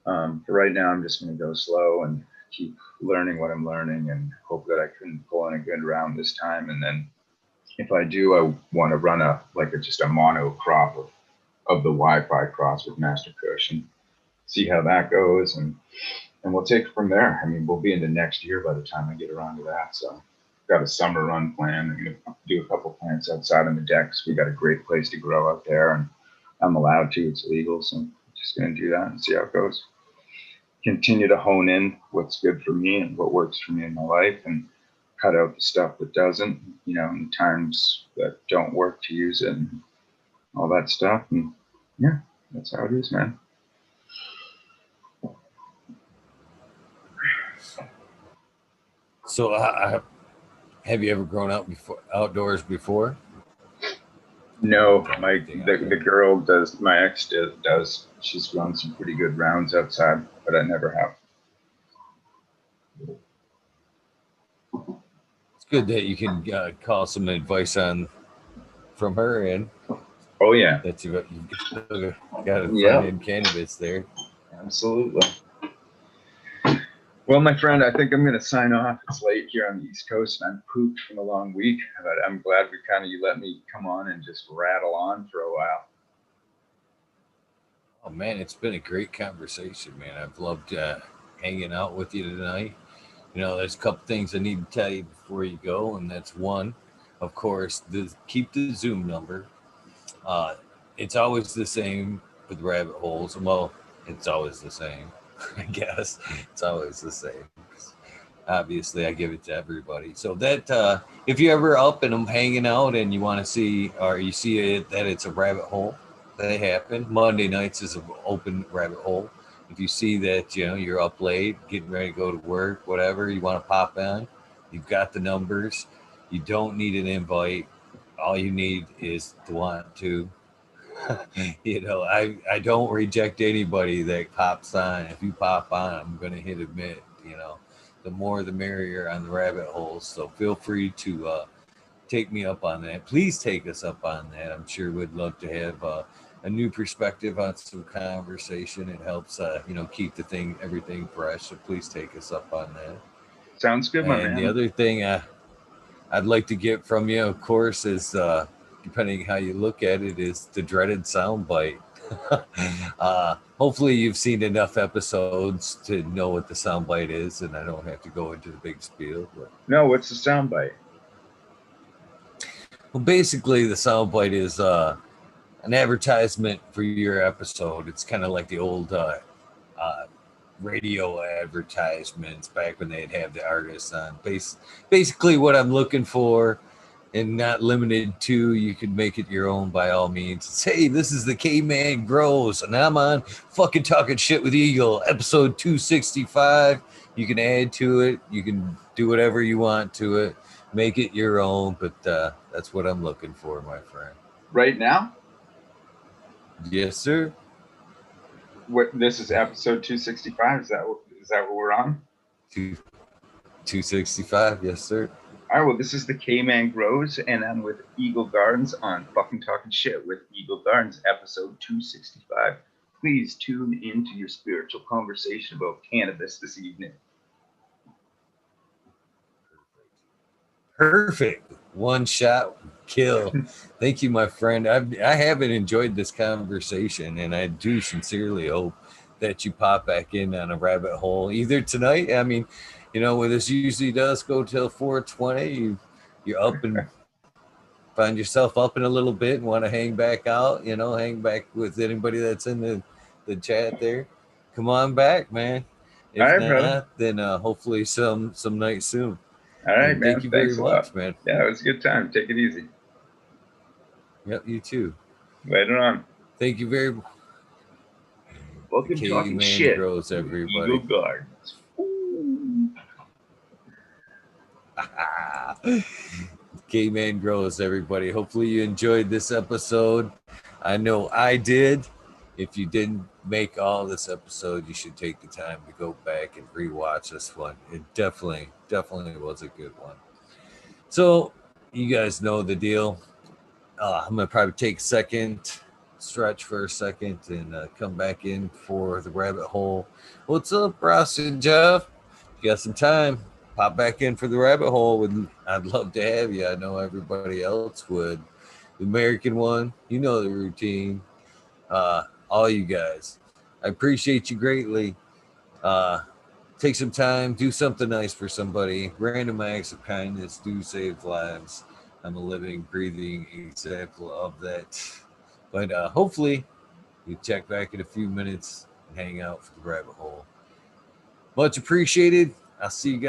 for right now, I'm just going to go slow and keep learning what I'm learning and hope that I can pull in a good round this time. And then if I do, I want to run just a mono crop of the Wi-Fi cross with Master Kush and see how that goes. And we'll take it from there. I mean, we'll be into next year by the time I get around to that. So got a summer run plan. I'm going to do a couple plants outside on the decks. We got a great place to grow out there, and I'm allowed to. It's legal, so I'm just going to do that and see how it goes. Continue to hone in what's good for me and what works for me in my life, and cut out the stuff that doesn't, and times that don't work to use it and all that stuff. And yeah, that's how it is, man. So, have you ever grown up outdoors before? No, the girl does. My ex does. She's run some pretty good rounds outside, but I never have. It's good that you can call some advice from her, and Oh yeah, that you've got a friend yeah, in cannabis there. absolutely. Well, my friend, I think I'm going to sign off. It's late here on the East Coast, and I'm pooped from a long week. But I'm glad you let me come on and just rattle on for a while. Oh man, it's been a great conversation, man. I've loved hanging out with you tonight. There's a couple things I need to tell you before you go, and that's one, of course, keep the Zoom number. Uh, it's always the same with rabbit holes. Well, it's always the same, I guess. It's always the same. Obviously, I give it to everybody. So that if you're ever up and I'm hanging out and you want to see, or you see that it's a rabbit hole, they happen. Monday nights is an open rabbit hole. If you see that you're up late, getting ready to go to work, whatever you want to pop on, you've got the numbers. You don't need an invite. All you need is to want to. I don't reject anybody that pops on. If you pop on, I'm going to hit admit. The more the merrier on the rabbit holes. So feel free to take me up on that. Please take us up on that. I'm sure we'd love to have a new perspective on some conversation. It helps, keep everything fresh. So please take us up on that. Sounds good, my And the man. other thing I'd like to get from you, of course, is depending how you look at it, is the dreaded soundbite. Hopefully, you've seen enough episodes to know what the soundbite is, and I don't have to go into the big spiel. But. No, what's the soundbite? Well, basically, the soundbite is an advertisement for your episode. It's kind of like the old uh, radio advertisements back when they'd have the artists on. Basically, what I'm looking for, and not limited to, you could make it your own by all means. It's, hey, this is the Kman Grows, and I'm on fucking Talking Shit with Eagle, episode 265. You can add to it. You can do whatever you want to it. Make it your own, but that's what I'm looking for, my friend. Right now? Yes, sir. What? This is episode 265. Is that what we're on? 265. Yes, sir. All right, well, this is the Kman Grows, and I'm with Eagle Gardens on Fucking Talking Shit with Eagle Gardens, episode 265. Please tune into your spiritual conversation about cannabis this evening. Perfect. One shot kill. Thank you, my friend. I haven't enjoyed this conversation, and I do sincerely hope that you pop back in on a rabbit hole either tonight. I mean, where this usually does go till 4:20. You're up and find yourself up in a little bit and want to hang back out. Hang back with anybody that's in the chat there. Come on back, man. All If right, brother. not, then hopefully some night soon. All right, And man. thank you Thanks very a lot. much, man. Yeah, it was a good time. Take it easy. Yep, you too. Later on. Thank you very much. Welcome to Talking Shit Grows, with everybody. Eagle Gardens. Kman Grows, everybody. Hopefully you enjoyed this episode. I know I did. If you didn't make all this episode, you should take the time to go back and rewatch this one. It definitely was a good one. So you guys know the deal. I'm going to probably take a second, stretch for a second, and come back in for the rabbit hole. What's up, Ross and Jeff? You got some time? Pop back in for the rabbit hole. I'd love to have you. I know everybody else would. The American one, you know the routine. All you guys, I appreciate you greatly. Take some time, do something nice for somebody. Random acts of kindness do save lives. I'm a living, breathing example of that. But hopefully, you check back in a few minutes and hang out for the rabbit hole. Much appreciated. I'll see you guys.